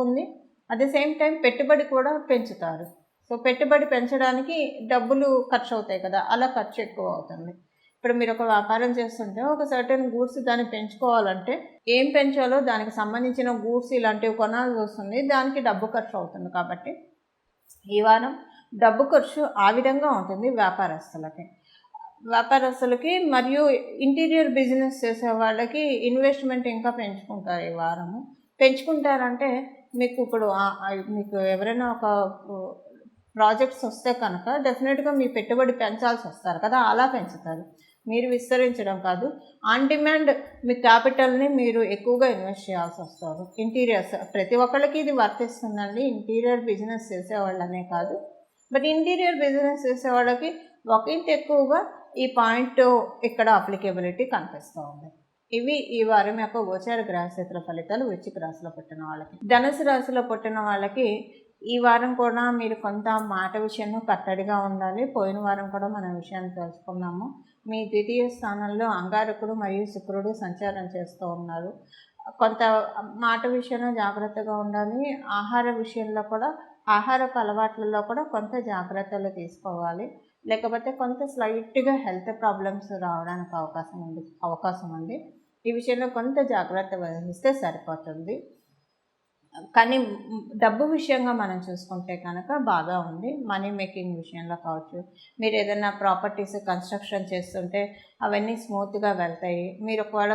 ఉంది. అట్ ద సేమ్ టైం పెట్టుబడి కూడా పెంచుతారు. సో పెట్టుబడి పెంచడానికి డబ్బులు ఖర్చు అవుతాయి కదా, అలా ఖర్చు ఎక్కువ అవుతుంది. ఇప్పుడు మీరు ఒక వ్యాపారం చేస్తుంటే ఒక సర్టెన్ గూడ్స్ దాన్ని పెంచుకోవాలంటే ఏం పెంచాలో దానికి సంబంధించిన గూడ్స్ ఇలాంటివి కొనాల్సి వస్తుంది. దానికి డబ్బు ఖర్చు అవుతుంది. కాబట్టి ఈ వారం డబ్బు ఖర్చు ఆ విధంగా ఉంటుంది వ్యాపారస్తులకి. మరియు ఇంటీరియర్ బిజినెస్ చేసే వాళ్ళకి ఇన్వెస్ట్మెంట్ ఇంకా పెంచుకుంటారు. ఈ వారము పెంచుకుంటారంటే మీకు ఎవరైనా ఒక ప్రాజెక్ట్స్ వస్తే కనుక డెఫినెట్గా మీ పెట్టుబడి పెంచాల్సి వస్తారు కదా, అలా పెంచుతారు. మీరు విస్తరించడం కాదు, ఆన్ డిమాండ్ మీ క్యాపిటల్ని మీరు ఎక్కువగా ఇన్వెస్ట్ చేయాల్సి వస్తారు. ఇంటీరియర్స్ ప్రతి ఒక్కళ్ళకి ఇది వర్తిస్తుందండి, ఇంటీరియర్ బిజినెస్ చేసేవాళ్ళనే కాదు. బట్ ఇంటీరియర్ బిజినెస్ చేసేవాళ్ళకి ఒకంత ఎక్కువగా ఈ పాయింట్ ఇక్కడ అప్లికేబిలిటీ కనిపిస్తూ ఉంది. ఇవి ఈ వారం యొక్క గోచార గ్రహస్థితుల ఫలితాలు వృశ్చిక రాశిలో పుట్టిన వాళ్ళకి. ధనుసు రాశిలో పుట్టిన వాళ్ళకి ఈ వారం కూడా మీరు కొంత మాట విషయంలో కట్టడిగా ఉండాలి. పోయిన వారం కూడా మన విషయాన్ని తెలుసుకున్నాము. మీ ద్వితీయ స్థానంలో అంగారకుడు మరియు శుక్రుడు సంచారం చేస్తూ ఉన్నారు. కొంత మాట విషయంలో జాగ్రత్తగా ఉండాలి. ఆహార విషయంలో కూడా, ఆహారపు అలవాట్లలో కూడా కొంత జాగ్రత్తలు తీసుకోవాలి. లేకపోతే కొంత స్లైట్గా హెల్త్ ప్రాబ్లమ్స్ రావడానికి అవకాశం ఉంది. ఈ విషయంలో కొంత జాగ్రత్త వహిస్తే సరిపోతుంది. కానీ డబ్బు విషయంగా మనం చూసుకుంటే కనుక బాగా ఉంది. మనీ మేకింగ్ విషయంలో కావచ్చు, మీరు ఏదైనా ప్రాపర్టీస్ కన్స్ట్రక్షన్ చేస్తుంటే అవన్నీ స్మూత్గా వెళ్తాయి. మీరు ఒకవేళ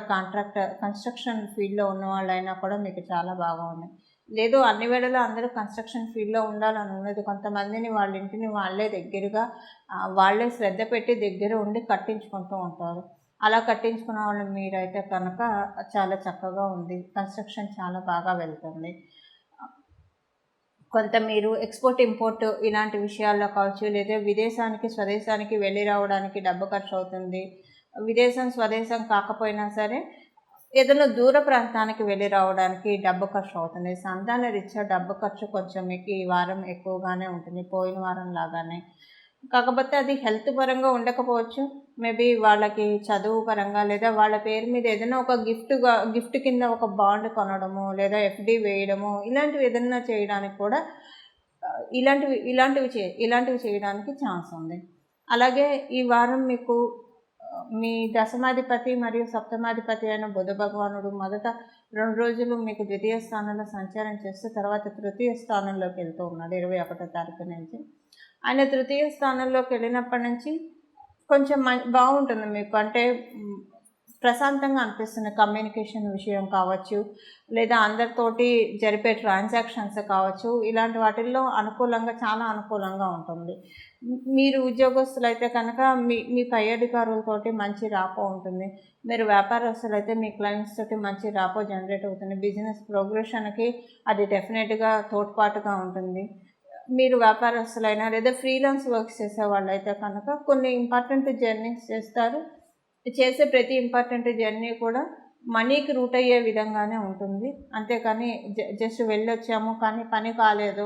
కన్స్ట్రక్షన్ ఫీల్డ్లో ఉన్న వాళ్ళైనా కూడా మీకు చాలా బాగా ఉంది. లేదు అన్ని వేళలో అందరూ కన్స్ట్రక్షన్ ఫీల్డ్లో ఉండాలని ఉన్నది. కొంతమందిని వాళ్ళ ఇంటిని వాళ్ళే దగ్గరగా వాళ్ళే శ్రద్ధ పెట్టి దగ్గర ఉండి కట్టించుకుంటూ ఉంటారు. అలా కట్టించుకున్న వాళ్ళు మీరైతే కనుక చాలా చక్కగా ఉంది. కన్స్ట్రక్షన్ చాలా బాగా వెళ్తుంది. కొంత మీరు ఎక్స్పోర్ట్ ఇంపోర్ట్ ఇలాంటి విషయాల్లో కావచ్చు, లేదా విదేశానికి స్వదేశానికి వెళ్ళి రావడానికి డబ్బు ఖర్చు అవుతుంది. విదేశం స్వదేశం కాకపోయినా సరే ఏదైనా దూర ప్రాంతానికి వెళ్ళి రావడానికి డబ్బు ఖర్చు అవుతుంది. సంతాన రీత్యా డబ్బు ఖర్చు కొంచెం మీకు ఈ వారం ఎక్కువగానే ఉంటుంది, పోయిన వారం లాగానే. కాకపోతే అది హెల్త్ పరంగా ఉండకపోవచ్చు. మేబీ వాళ్ళకి చదువు పరంగా, లేదా వాళ్ళ పేరు మీద ఏదైనా ఒక గిఫ్ట్ కింద ఒక బాండ్ కొనడము, లేదా ఎఫ్డి వేయడము, ఇలాంటివి ఏదైనా చేయడానికి కూడా ఇలాంటివి చేయడానికి ఛాన్స్ ఉంది. అలాగే ఈ వారం మీకు మీ దశమాధిపతి మరియు సప్తమాధిపతి అయిన బుధ భగవానుడు మొదట 2 రోజులు మీకు ద్వితీయ స్థానంలో సంచారం చేస్తూ తర్వాత తృతీయ స్థానంలోకి వెళ్తూ ఉన్నాడు 21వ తారీఖు నుంచి. ఆయన తృతీయ స్థానంలోకి వెళ్ళినప్పటి నుంచి కొంచెం బాగుంటుంది మీకు. అంటే ప్రశాంతంగా అనిపిస్తుంది. కమ్యూనికేషన్ విషయం కావచ్చు, లేదా అందరితోటి జరిపే ట్రాన్సాక్షన్స్ కావచ్చు, ఇలాంటి వాటిల్లో చాలా అనుకూలంగా ఉంటుంది. మీరు ఉద్యోగస్తులు అయితే కనుక మీ పై అధికారులతోటి మంచి రాపో ఉంటుంది. మీరు వ్యాపారస్తులు అయితే మీ క్లయింట్స్ తోటి మంచి రాపో జనరేట్ అవుతుంది. బిజినెస్ ప్రోగ్రెషన్కి అది డెఫినెట్గా తోడ్పాటుగా ఉంటుంది. మీరు వ్యాపారస్తులైనా లేదా ఫ్రీలాన్స్ వర్క్స్ చేసే వాళ్ళు అయితే కనుక కొన్ని ఇంపార్టెంట్ జర్నీస్ చేస్తారు. చేసే ప్రతి ఇంపార్టెంట్ జర్నీ కూడా మనీకి రూట్ అయ్యే విధంగానే ఉంటుంది. అంతేకాని జస్ట్ వెళ్ళొచ్చాము కానీ పని కాలేదు,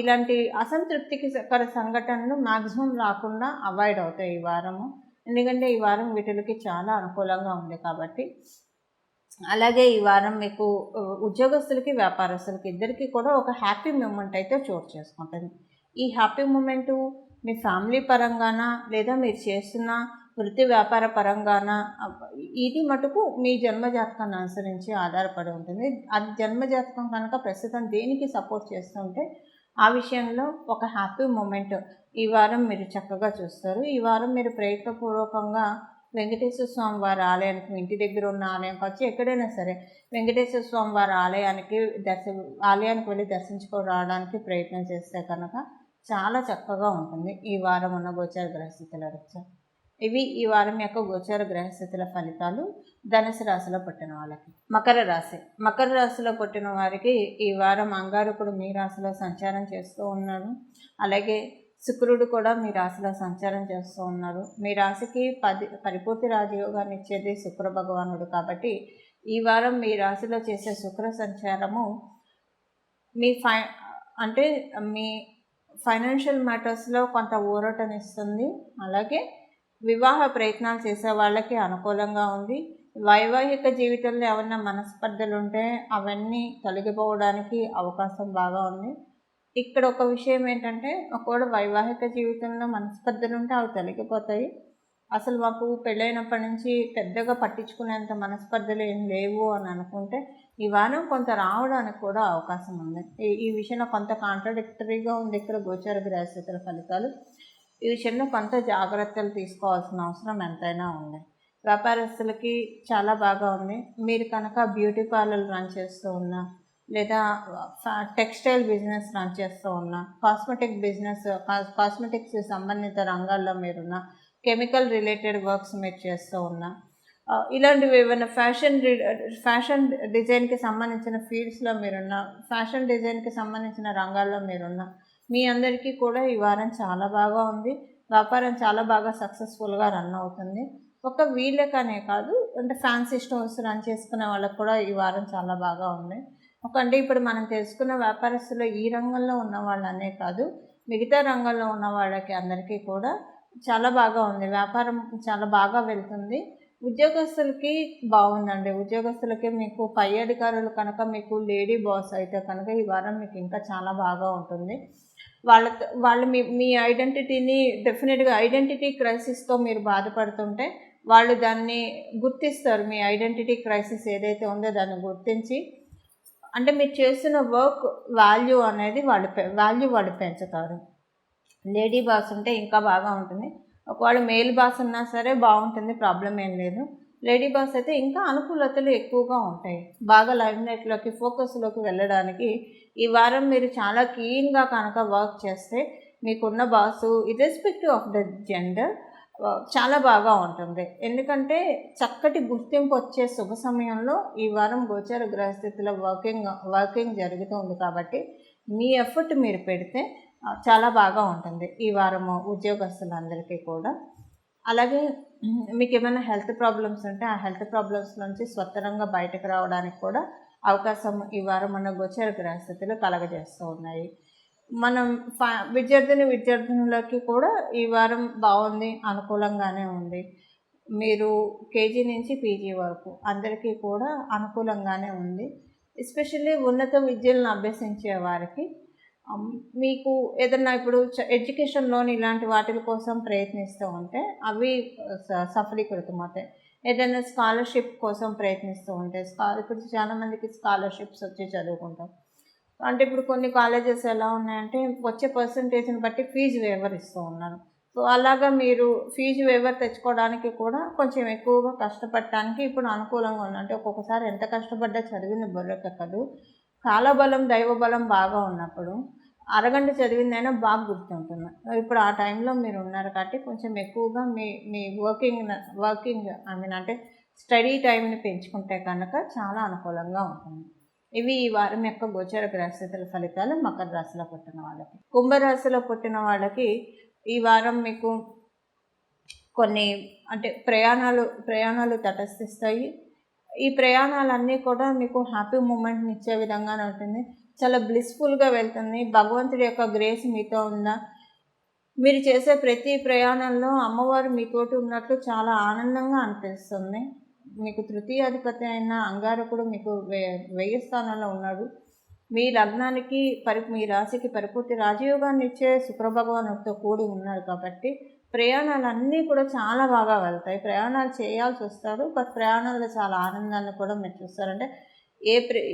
ఇలాంటి అసంతృప్తికర సంఘటనలు మ్యాక్సిమం రాకుండా అవాయిడ్ అవుతాయి ఈ వారము. ఎందుకంటే ఈ వారం వీటికి చాలా అనుకూలంగా ఉంది కాబట్టి. అలాగే ఈ వారం మీకు ఉద్యోగస్తులకి వ్యాపారస్తులకి ఇద్దరికి కూడా ఒక హ్యాపీ మూమెంట్ అయితే చోటు చేసుకుంటుంది. ఈ హ్యాపీ మూమెంటు మీ ఫ్యామిలీ పరంగానా, లేదా మీరు చేస్తున్న వృత్తి వ్యాపార పరంగానా, ఇది మటుకు మీ జన్మజాతకాన్ని అనుసరించి ఆధారపడి ఉంటుంది. అది జన్మజాతకం కనుక ప్రస్తుతం దేనికి సపోర్ట్ చేస్తుంటే ఆ విషయంలో ఒక హ్యాపీ మూమెంట్ ఈ వారం మీరు చక్కగా చూస్తారు. ఈ వారం మీరు ప్రయత్నపూర్వకంగా వెంకటేశ్వర స్వామి వారి ఆలయానికి, ఇంటి దగ్గర ఉన్న ఆలయం కావచ్చు, ఎక్కడైనా సరే వెంకటేశ్వర స్వామి వారి ఆలయానికి వెళ్ళి దర్శించుకొని రావడానికి ప్రయత్నం చేస్తే కనుక చాలా చక్కగా ఉంటుంది ఈ వారం ఉన్న గోచార గ్రహస్థితుల రీత్యా. ఇవి ఈ వారం యొక్క గోచార గ్రహస్థితుల ఫలితాలు ధనుసు రాశిలో పుట్టిన వాళ్ళకి. మకర రాశిలో పుట్టిన వారికి ఈ వారం అంగారకుడు మీ రాశిలో సంచారం చేస్తూ ఉన్నాడు. అలాగే శుక్రుడు కూడా మీ రాశిలో సంచారం చేస్తూ ఉన్నారు. మీ రాశికి పరిపూర్తి రాజయోగాన్ని ఇచ్చేది శుక్ర భగవానుడు కాబట్టి ఈ వారం మీ రాశిలో చేసే శుక్ర సంచారము మీ ఫైనాన్షియల్ మ్యాటర్స్లో కొంత ఊరటనిస్తుంది. అలాగే వివాహ ప్రయత్నాలు చేసే వాళ్ళకి అనుకూలంగా ఉంది. వైవాహిక జీవితంలో ఏమన్నా మనస్పర్ధలు ఉంటే అవన్నీ తొలగిపోవడానికి అవకాశం బాగా ఉంది. ఇక్కడ ఒక విషయం ఏంటంటే, ఒకవేళ వైవాహిక జీవితంలో మనస్పర్ధలు ఉంటే అవి తొలగిపోతాయి. అసలు మాకు పెళ్ళైనప్పటి నుంచి పెద్దగా పట్టించుకునేంత మనస్పర్ధలు ఏం లేవు అని అనుకుంటే ఈ వారం కొంత రావడానికి కూడా అవకాశం ఉంది. ఈ విషయంలో కొంత కాంట్రడిక్టరీగా ఉంది ఇక్కడ గోచార గ్రహస్థితుల ఫలితాలు. ఈ విషయంలో కొంత జాగ్రత్తలు తీసుకోవాల్సిన అవసరం ఎంతైనా ఉంది. వ్యాపారస్తులకి చాలా బాగా ఉంది. మీరు కనుక బ్యూటీ పార్లర్ రన్ చేస్తూ ఉన్నా, లేదా టెక్స్టైల్ బిజినెస్ రన్ చేస్తూ ఉన్నా, కాస్మెటిక్స్ సంబంధిత రంగాల్లో మీరున్న, కెమికల్ రిలేటెడ్ వర్క్స్ మీరు చేస్తూ ఉన్నా, ఇలాంటివి ఏమైనా ఫ్యాషన్ డిజైన్కి సంబంధించిన ఫీల్డ్స్లో మీరున్న, ఫ్యాషన్ డిజైన్కి సంబంధించిన రంగాల్లో మీరున్న మీ అందరికీ కూడా ఈ వారం చాలా బాగా ఉంది. వ్యాపారం చాలా బాగా సక్సెస్ఫుల్గా రన్ అవుతుంది. ఒక వీళ్ళకనే కాదు, అంటే ఫ్యాన్సీ స్టోర్స్ రన్ చేసుకునే వాళ్ళకి కూడా ఈ వారం చాలా బాగా ఉంది. అంటే ఇప్పుడు మనం తెలుసుకున్న వ్యాపారస్తులు ఈ రంగంలో ఉన్న వాళ్ళనే కాదు, మిగతా రంగంలో ఉన్న వాళ్ళకి అందరికీ కూడా చాలా బాగా ఉంది. వ్యాపారం చాలా బాగా వెళ్తుంది. ఉద్యోగస్తులకి బాగుందండి. ఉద్యోగస్తులకి మీకు పై అధికారులు కనుక మీకు లేడీ బాస్ అయితే కనుక ఈ వారం మీకు ఇంకా చాలా బాగా ఉంటుంది. వాళ్ళు మీ ఐడెంటిటీని డెఫినెట్గా ఐడెంటిటీ క్రైసిస్తో మీరు బాధపడుతుంటే వాళ్ళు దాన్ని గుర్తిస్తారు. మీ ఐడెంటిటీ క్రైసిస్ ఏదైతే ఉందో దాన్ని గుర్తించి, అంటే మీరు చేస్తున్న వర్క్ వాల్యూ అనేది వాళ్ళు పెంచుతారు. లేడీ బాస్ ఉంటే ఇంకా బాగా ఉంటుంది. ఒకవేళ మేల్ బాస్ ఉన్నా సరే బాగుంటుంది, ప్రాబ్లం ఏం లేదు. లేడీ బాస్ అయితే ఇంకా అనుకూలతలు ఎక్కువగా ఉంటాయి. బాగా లైమ్లైట్లోకి ఫోకస్లోకి వెళ్ళడానికి ఈ వారం మీరు చాలా కీన్గా కనుక వర్క్ చేస్తే మీకున్న boss irrespective of the gender చాలా బాగా ఉంటుంది. ఎందుకంటే చక్కటి గుర్తింపు వచ్చే శుభ సమయంలో ఈ వారం గోచార గ్రహస్థితిలో వర్కింగ్ జరుగుతుంది. కాబట్టి మీ ఎఫర్ట్ మీరు పెడితే చాలా బాగా ఉంటుంది ఈ వారము ఉద్యోగస్తులందరికీ కూడా. అలాగే మీకు ఏమైనా హెల్త్ ప్రాబ్లమ్స్ ఉంటే ఆ హెల్త్ ప్రాబ్లమ్స్ నుంచి స్వతంత్రంగా బయటకు రావడానికి కూడా అవకాశం ఈ వారం మన గోచార గ్రహస్థితులు కలగజేస్తూ ఉన్నాయి. మనం విద్యార్థినులకి కూడా ఈ వారం బాగుంది, అనుకూలంగానే ఉంది. మీరు కేజీ నుంచి పీజీ వరకు అందరికీ కూడా అనుకూలంగానే ఉంది. ఎస్పెషల్లీ ఉన్నత విద్యలను అభ్యసించే వారికి మీకు ఏదన్నా ఇప్పుడు ఎడ్యుకేషన్ లోన్ ఇలాంటి వాటి కోసం ప్రయత్నిస్తూ ఉంటే అవి సఫలీకృతమవుతాయి. ఏదైనా స్కాలర్షిప్ కోసం ప్రయత్నిస్తూ ఉంటే ఇప్పుడు చాలామందికి స్కాలర్షిప్స్ వచ్చి చదువుకుంటాం. అంటే ఇప్పుడు కొన్ని కాలేజెస్ ఎలా ఉన్నాయంటే వచ్చే పర్సంటేజ్ని బట్టి ఫీజు వేవర్ ఇస్తూ ఉన్నారు. సో అలాగా మీరు ఫీజు వేవర్ తెచ్చుకోవడానికి కూడా కొంచెం ఎక్కువగా కష్టపడటానికి ఇప్పుడు అనుకూలంగా ఉంది. అంటే ఒక్కొక్కసారి ఎంత కష్టపడ్డా చదివిన బుర్రకెక్కదు. కాలబలం దైవబలం బాగా ఉన్నప్పుడు అరగంట చదివిందైనా బాగా గుర్తుంటుంది. ఇప్పుడు ఆ టైంలో మీరు ఉన్నారు కాబట్టి కొంచెం ఎక్కువగా మీ వర్కింగ్ అంటే స్టడీ టైంని పెంచుకుంటే కనుక చాలా అనుకూలంగా ఉంటుంది. ఇవి ఈ వారం యొక్క గోచర గ్రహస్థితుల ఫలితాలు మకర రాశిలో పుట్టిన వాళ్ళకి. కుంభరాశిలో పుట్టిన వాళ్ళకి ఈ వారం మీకు కొన్ని అంటే ప్రయాణాలు తటస్థిస్తాయి. ఈ ప్రయాణాలన్నీ కూడా మీకు హ్యాపీ మూమెంట్ని ఇచ్చే విధంగానే ఉంటుంది. చాలా బ్లిస్ఫుల్గా వెళ్తుంది. భగవంతుడి యొక్క గ్రేస్ మీతో ఉందా, మీరు చేసే ప్రతి ప్రయాణంలో అమ్మవారు మీతోటి ఉన్నట్లు చాలా ఆనందంగా అనిపిస్తుంది. మీకు తృతీయాధిపతి అయిన అంగారకుడు మీకు 1000 స్థానంలో ఉన్నాడు. మీ లగ్నానికి మీ రాశికి పరిపూర్తి రాజయోగాన్ని ఇచ్చే శుక్రభగవానుడితో కూడి ఉన్నారు. కాబట్టి ప్రయాణాలన్నీ కూడా చాలా బాగా వెళ్తాయి. ప్రయాణాలు చేయాల్సి వస్తారు, బట్ ప్రయాణాల్లో చాలా ఆనందాన్ని కూడా మీరు చూస్తారంటే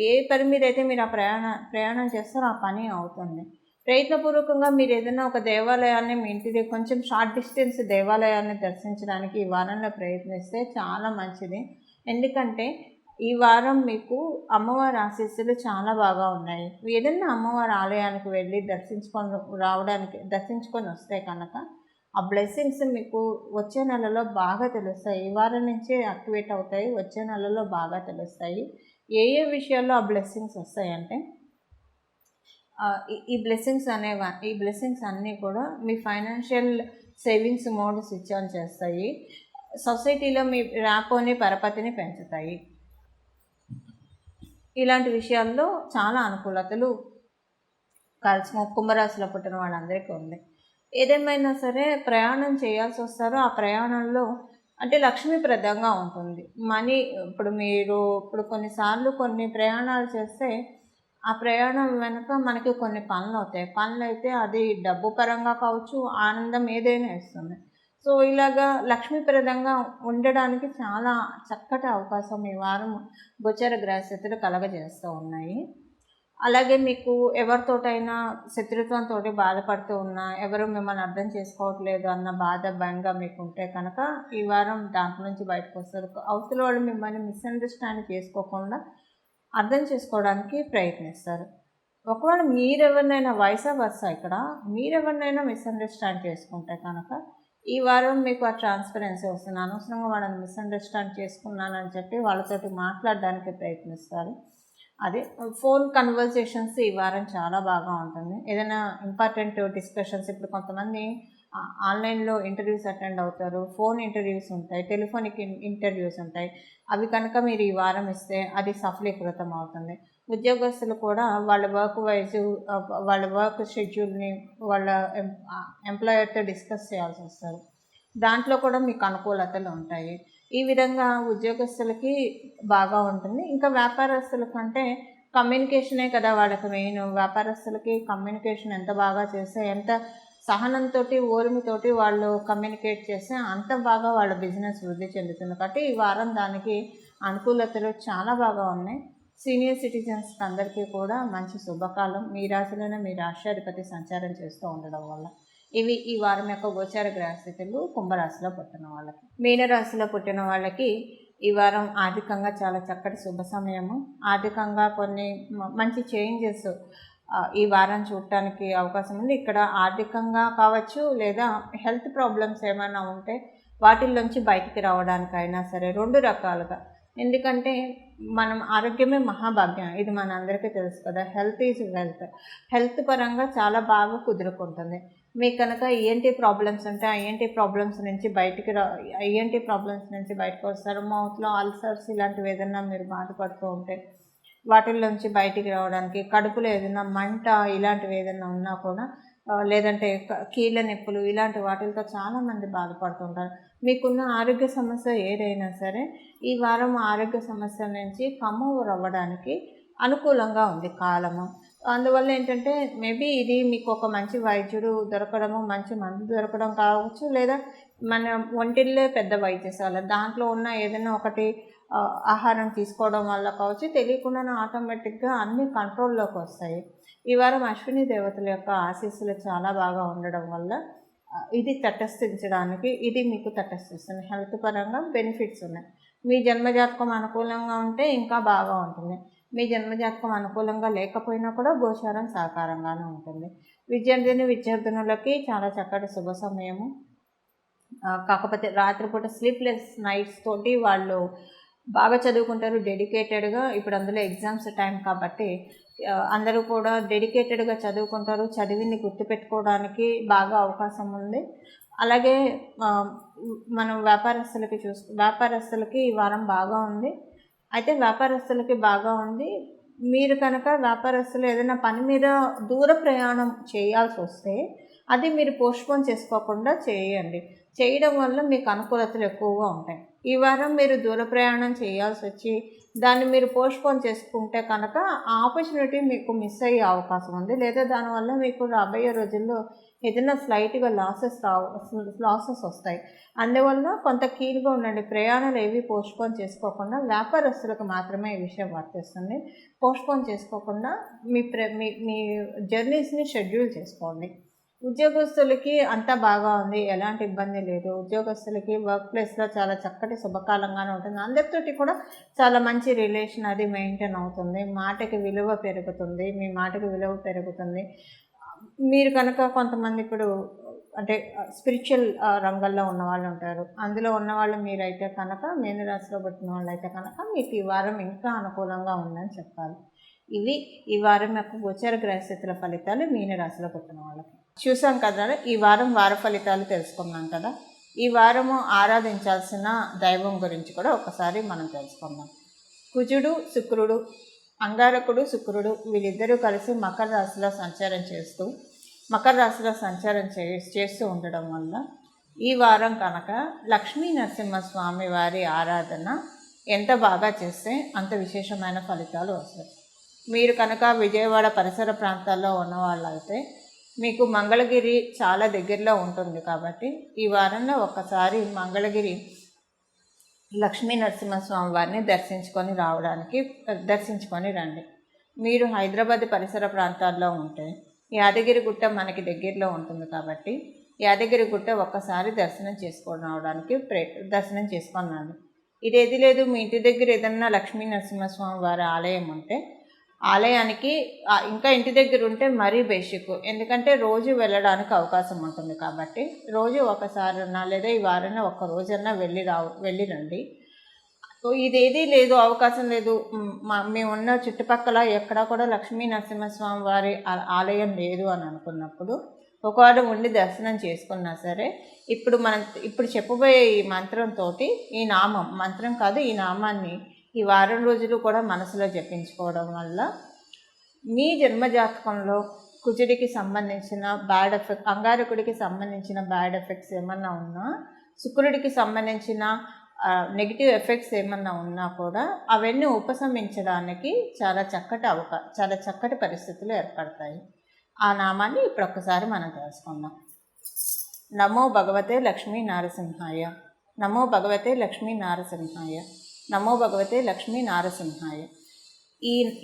ఏ పని మీద అయితే మీరు ఆ ప్రయాణం చేస్తారో ఆ పని అవుతుంది. ప్రయత్నపూర్వకంగా మీరు ఏదైనా ఒక దేవాలయాన్ని మీ ఇంటికి కొంచెం షార్ట్ డిస్టెన్స్ దేవాలయాన్ని దర్శించడానికి ఈ వారంలో ప్రయత్నిస్తే చాలా మంచిది. ఎందుకంటే ఈ వారం మీకు అమ్మవారి ఆశీస్సులు చాలా బాగా ఉన్నాయి. ఏదైనా అమ్మవారి ఆలయానికి వెళ్ళి దర్శించుకొని వస్తే కనుక ఆ బ్లెస్సింగ్స్ మీకు వచ్చే నెలలో బాగా తెలుస్తాయి. ఈ వారం నుంచే యాక్టివేట్ అవుతాయి, వచ్చే నెలలో బాగా తెలుస్తాయి. ఏ విషయాల్లో ఆ బ్లెస్సింగ్స్ వస్తాయంటే ఈ బ్లెస్సింగ్స్ అన్నీ కూడా మీ financial savings mode switch on చేస్తాయి. సొసైటీలో మీ ర్యాపోని పరపతిని పెంచుతాయి. ఇలాంటి విషయాల్లో చాలా అనుకూలతలు కుంభరాశిలో పుట్టిన వాళ్ళందరికీ ఉంది. ఏదేమైనా సరే ప్రయాణం చేయాల్సి వస్తారో ఆ ప్రయాణంలో అంటే లక్ష్మీప్రదంగా ఉంటుంది. ఇప్పుడు కొన్నిసార్లు కొన్ని ప్రయాణాలు చేస్తే ఆ ప్రయాణం వెనుక మనకి కొన్ని పనులు అవుతాయి. పనులు అయితే అది డబ్బు పరంగా కావచ్చు, ఆనందం ఏదైనా ఇస్తుంది. సో ఇలాగా లక్ష్మీప్రదంగా ఉండడానికి చాలా చక్కటి అవకాశం ఈ వారం గోచర గ్రహస్థితులు కలగజేస్తూ ఉన్నాయి. అలాగే మీకు ఎవరితోటైనా శత్రుత్వంతో బాధపడుతూ ఉన్నా, ఎవరు మిమ్మల్ని అర్థం చేసుకోవట్లేదు అన్న భయంగా మీకు ఉంటే కనుక ఈ వారం దాంట్లో నుంచి బయటకు వస్తారు. అవతల వాళ్ళు మిమ్మల్ని మిస్అండర్స్టాండ్ చేసుకోకుండా అర్థం చేసుకోవడానికి ప్రయత్నిస్తారు. ఒకవేళ మీరెవరినైనా మీరెవరినైనా మిస్అండర్స్టాండ్ చేసుకుంటే కనుక ఈ వారం మీకు ఆ ట్రాన్స్పరెన్సీ వస్తుంది. అనవసరంగా వాళ్ళని మిస్అండర్స్టాండ్ చేసుకున్నానని చెప్పి వాళ్ళతోటి మాట్లాడడానికి ప్రయత్నిస్తారు. అదే ఫోన్ కన్వర్జేషన్స్ ఈ వారం చాలా బాగా ఉంటుంది. ఏదైనా ఇంపార్టెంట్ డిస్కషన్స్, ఇప్పుడు కొంతమంది ఆన్లైన్లో ఇంటర్వ్యూస్ అటెండ్ అవుతారు, ఫోన్ ఇంటర్వ్యూస్ ఉంటాయి, టెలిఫోనిక్ ఇంటర్వ్యూస్ ఉంటాయి. అవి కనుక మీరు ఈ వారం ఇస్తే అది సఫలీకృతం అవుతుంది. ఉద్యోగస్తులు కూడా వాళ్ళ వర్క్ వైజ్ వాళ్ళ వర్క్ షెడ్యూల్ని వాళ్ళ ఎంప్లాయర్తో డిస్కస్ చేయాల్సి వస్తుంది. దాంట్లో కూడా మీకు అనుకూలతలు ఉంటాయి. ఈ విధంగా ఉద్యోగస్తులకి బాగా ఉంటుంది. ఇంకా వ్యాపారస్తుల కంటే కమ్యూనికేషనే కదా వాళ్ళకి మెయిన్. వ్యాపారస్తులకి కమ్యూనికేషన్ ఎంత బాగా చేస్తే, ఎంత సహనంతో ఓర్మితోటి వాళ్ళు కమ్యూనికేట్ చేస్తే అంత బాగా వాళ్ళ బిజినెస్ వృద్ధి చెందుతుంది. కాబట్టి ఈ వారం దానికి అనుకూలతలు చాలా బాగా ఉన్నాయి. సీనియర్ సిటిజన్స్కి అందరికీ కూడా మంచి శుభకాలం. మీ రాశిలోనే మీ రాష్ట్రాధిపతి సంచారం చేస్తూ ఉండడం వల్ల. ఇవి ఈ వారం యొక్క గోచార గ్రహస్థితులు కుంభరాశిలో పుట్టిన వాళ్ళకి. మీనరాశిలో పుట్టిన వాళ్ళకి ఈ వారం ఆర్థికంగా చాలా చక్కటి శుభ సమయము. ఆర్థికంగా కొన్ని మంచి చేంజెస్ ఈ వారం చూడటానికి అవకాశం ఉంది. ఇక్కడ ఆర్థికంగా కావచ్చు, లేదా హెల్త్ ప్రాబ్లమ్స్ ఏమైనా ఉంటే వాటిల్లోంచి బయటికి రావడానికైనా సరే, రెండు రకాలుగా. ఎందుకంటే మనం ఆరోగ్యమే మహాభాగ్యం, ఇది మన అందరికీ తెలుసు కదా. Health is wealth. హెల్త్ పరంగా చాలా బాగా కుదురుకుంటుంది. మీకు కనుక ఈఎన్టీ ప్రాబ్లమ్స్ ఉంటే ఆ ఈఎన్టీ ప్రాబ్లమ్స్ నుంచి బయటకు వస్తారు. మౌత్లో అల్సర్స్ ఇలాంటివి ఏదైనా మీరు బాధపడుతూ ఉంటే వాటిల్లోంచి బయటికి రావడానికి, కడుపులో ఏదైనా మంట ఇలాంటివి ఏదైనా ఉన్నా కూడా, లేదంటే కీళ్ళ నొప్పులు ఇలాంటి వాటితో చాలామంది బాధపడుతుంటారు. మీకున్న ఆరోగ్య సమస్య ఏదైనా సరే ఈ వారం ఆరోగ్య సమస్య నుంచి కమ్మూరు అవ్వడానికి అనుకూలంగా ఉంది కాలము. అందువల్ల ఏంటంటే మేబీ ఇది మీకు ఒక మంచి వైద్యుడు దొరకడము, మంచి మందు దొరకడం కావచ్చు, లేదా మన ఒంటిల్లే పెద్ద వైద్యశాల, దాంట్లో ఉన్న ఏదైనా ఒకటి ఆహారం తీసుకోవడం వల్ల కావచ్చు, తెలియకుండానే ఆటోమేటిక్గా అన్ని కంట్రోల్లోకి వస్తాయి. ఈ వారం అశ్విని దేవతల యొక్క ఆశీస్సులు చాలా బాగా ఉండడం వల్ల ఇది తటస్థించడానికి ఇది మీకు తటస్థిస్తుంది. హెల్త్ పరంగా బెనిఫిట్స్ ఉన్నాయి. మీ జన్మజాతకం అనుకూలంగా ఉంటే ఇంకా బాగా ఉంటుంది. మీ జన్మజాతకం అనుకూలంగా లేకపోయినా కూడా గోచారం సహకారంగానే ఉంటుంది. విద్యార్థినులకి చాలా చక్కటి శుభ సమయము. కాకపోతే రాత్రిపూట స్లీప్లెస్ నైట్స్ తోటి వాళ్ళు బాగా చదువుకుంటారు డెడికేటెడ్గా. ఇప్పుడు అందులో ఎగ్జామ్స్ టైం కాబట్టి అందరూ కూడా డెడికేటెడ్గా చదువుకుంటారు. చదివింది గుర్తుపెట్టుకోవడానికి బాగా అవకాశం ఉంది. అలాగే మనం వ్యాపారస్తులకి ఈ వారం బాగా ఉంది. అయితే వ్యాపారస్తులకి బాగా ఉంది. మీరు కనుక వ్యాపారస్తులు ఏదైనా పని మీద దూర ప్రయాణం చేయాల్సి వస్తే అది మీరు పోస్ట్పోన్ చేసుకోకుండా చేయండి. చేయడం వల్ల మీకు అనుకూలతలు ఎక్కువగా ఉంటాయి. ఈ వారం మీరు దూర ప్రయాణం చేయాల్సి వచ్చి దాన్ని మీరు పోస్ట్పోన్ చేసుకుంటే కనుక ఆ ఆపర్చునిటీ మీకు మిస్ అయ్యే అవకాశం ఉంది. లేదా దానివల్ల మీకు రాబోయే రోజుల్లో ఏదైనా స్లైట్గా లాసెస్ వస్తాయి. అందువల్ల కొంత కీన్గా ఉండండి. ప్రయాణాలు ఏవి పోస్ట్పోన్ చేసుకోకుండా, వ్యాపారస్తులకు మాత్రమే ఈ విషయం వర్తిస్తుంది. పోస్ట్పోన్ చేసుకోకుండా మీ జర్నీస్ని షెడ్యూల్ చేసుకోండి. ఉద్యోగస్తులకి అంతా బాగా ఉంది, ఎలాంటి ఇబ్బంది లేదు. ఉద్యోగస్తులకి వర్క్ ప్లేస్లో చాలా చక్కటి శుభకాలంగానే ఉంటుంది. అందరితోటి కూడా చాలా మంచి రిలేషన్ అది మెయింటైన్ అవుతుంది. మాటకి విలువ పెరుగుతుంది. మీ మాటకి విలువ పెరుగుతుంది. మీరు కనుక కొంతమంది ఇప్పుడు అంటే స్పిరిచువల్ రంగంలో ఉన్నవాళ్ళు ఉంటారు. అందులో ఉన్నవాళ్ళు మీరైతే కనుక, మీనరాశిలో పుట్టిన వాళ్ళు అయితే కనుక మీకు ఈ వారం ఇంకా అనుకూలంగా ఉందని చెప్పాలి. ఇవి ఈ వారం యొక్క గోచర గ్రహస్థితుల ఫలితాలు మీనరాశిలో పుట్టిన వాళ్ళకి. చూసాం కదా, ఈ వారం వార ఫలితాలు తెలుసుకున్నాం కదా. ఈ వారము ఆరాధించాల్సిన దైవం గురించి కూడా ఒకసారి మనం తెలుసుకుందాం. కుజుడు, శుక్రుడు, అంగారకుడు, శుక్రుడు వీళ్ళిద్దరూ కలిసి మకర రాశిలో సంచారం చేస్తూ ఉండడం వల్ల ఈ వారం కనుక లక్ష్మీ నరసింహస్వామి వారి ఆరాధన ఎంత బాగా చేస్తే అంత విశేషమైన ఫలితాలు వస్తాయి. మీరు కనుక విజయవాడ పరిసర ప్రాంతాల్లో ఉన్నవాళ్ళైతే మీకు మంగళగిరి చాలా దగ్గరలో ఉంటుంది కాబట్టి ఈ వారంలో ఒక్కసారి మంగళగిరి లక్ష్మీ నరసింహస్వామి వారిని దర్శించుకొని రండి. మీరు హైదరాబాద్ పరిసర ప్రాంతాల్లో ఉంటే యాదగిరిగుట్ట మనకి దగ్గరలో ఉంటుంది కాబట్టి యాదగిరిగుట్ట ఒక్కసారి దర్శనం చేసుకొని రండి. ఇదేది లేదు, మీ ఇంటి దగ్గర ఏదన్నా లక్ష్మీ నరసింహస్వామి వారి ఆలయం ఉంటే ఆలయానికి ఇంకా ఇంటి దగ్గర ఉంటే మరీ బేసిక్, ఎందుకంటే రోజు వెళ్ళడానికి అవకాశం ఉంటుంది కాబట్టి రోజు ఒకసారన్నా లేదా ఈ వారాన్ని ఒక్క రోజన్నా వెళ్ళి రండి. ఇదేదీ లేదు, అవకాశం లేదు, మేమున్న చుట్టుపక్కల ఎక్కడా కూడా లక్ష్మీ నరసింహస్వామి వారి ఆలయం లేదు అని అనుకున్నప్పుడు ఒకవేళ ఉండి దర్శనం చేసుకున్నా సరే, ఇప్పుడు చెప్పబోయే ఈ మంత్రంతో, ఈ మంత్రం కాదు, ఈ నామాన్ని ఈ వారం రోజులు కూడా మనసులో జపించుకోవడం వల్ల మీ జన్మజాతకంలో కుజుడికి సంబంధించిన బ్యాడ్ ఎఫెక్ట్, అంగారకుడికి సంబంధించిన బ్యాడ్ ఎఫెక్ట్స్ ఏమన్నా ఉన్నా, శుక్రుడికి సంబంధించిన నెగిటివ్ ఎఫెక్ట్స్ ఏమన్నా ఉన్నా కూడా అవన్నీ ఉపశమించడానికి చాలా చక్కటి పరిస్థితులు ఏర్పడతాయి. ఆ నామాన్ని ఇప్పుడు ఒక్కసారి మనం తెలుసుకుందాం. నమో భగవతే లక్ష్మీ నారసింహాయ, నమో భగవతే లక్ష్మీ నారసింహాయ, నమో భగవతే లక్ష్మీ నారసింహాయ.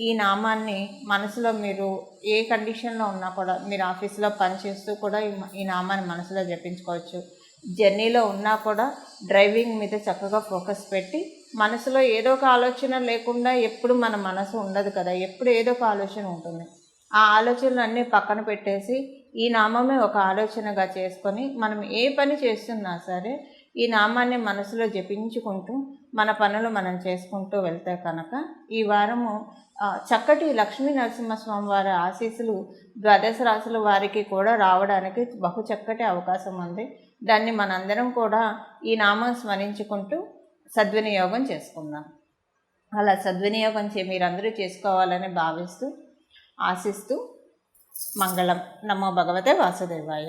ఈ నామాన్ని మనసులో మీరు ఏ కండిషన్లో ఉన్నా కూడా, మీరు ఆఫీస్లో పనిచేస్తూ కూడా ఈ నామాన్ని మనసులో జపించుకోవచ్చు. జర్నీలో ఉన్నా కూడా డ్రైవింగ్ మీద చక్కగా ఫోకస్ పెట్టి, మనసులో ఏదో ఒక ఆలోచన లేకుండా ఎప్పుడు మన మనసు ఉండదు కదా, ఎప్పుడు ఏదో ఒక ఆలోచన ఉంటుంది. ఆ ఆలోచనలన్నీ పక్కన పెట్టేసి ఈ నామమే ఒక ఆలోచనగా చేసుకొని మనం ఏ పని చేస్తున్నా సరే ఈ నామాన్ని మనసులో జపించుకుంటూ మన పనులు మనం చేసుకుంటూ వెళ్తే కనుక ఈ వారము చక్కటి లక్ష్మీ నరసింహస్వామి వారి ఆశీస్సులు ద్వాదశ రాశుల వారికి కూడా రావడానికి బహు చక్కటి అవకాశం ఉంది. దాన్ని మనందరం కూడా ఈ నామం స్మరించుకుంటూ సద్వినియోగం చేసుకుందాం. అలా సద్వినియోగం మీరందరూ చేసుకోవాలని భావిస్తూ ఆశిస్తూ మంగళం. నమో భగవతే వాసుదేవాయ.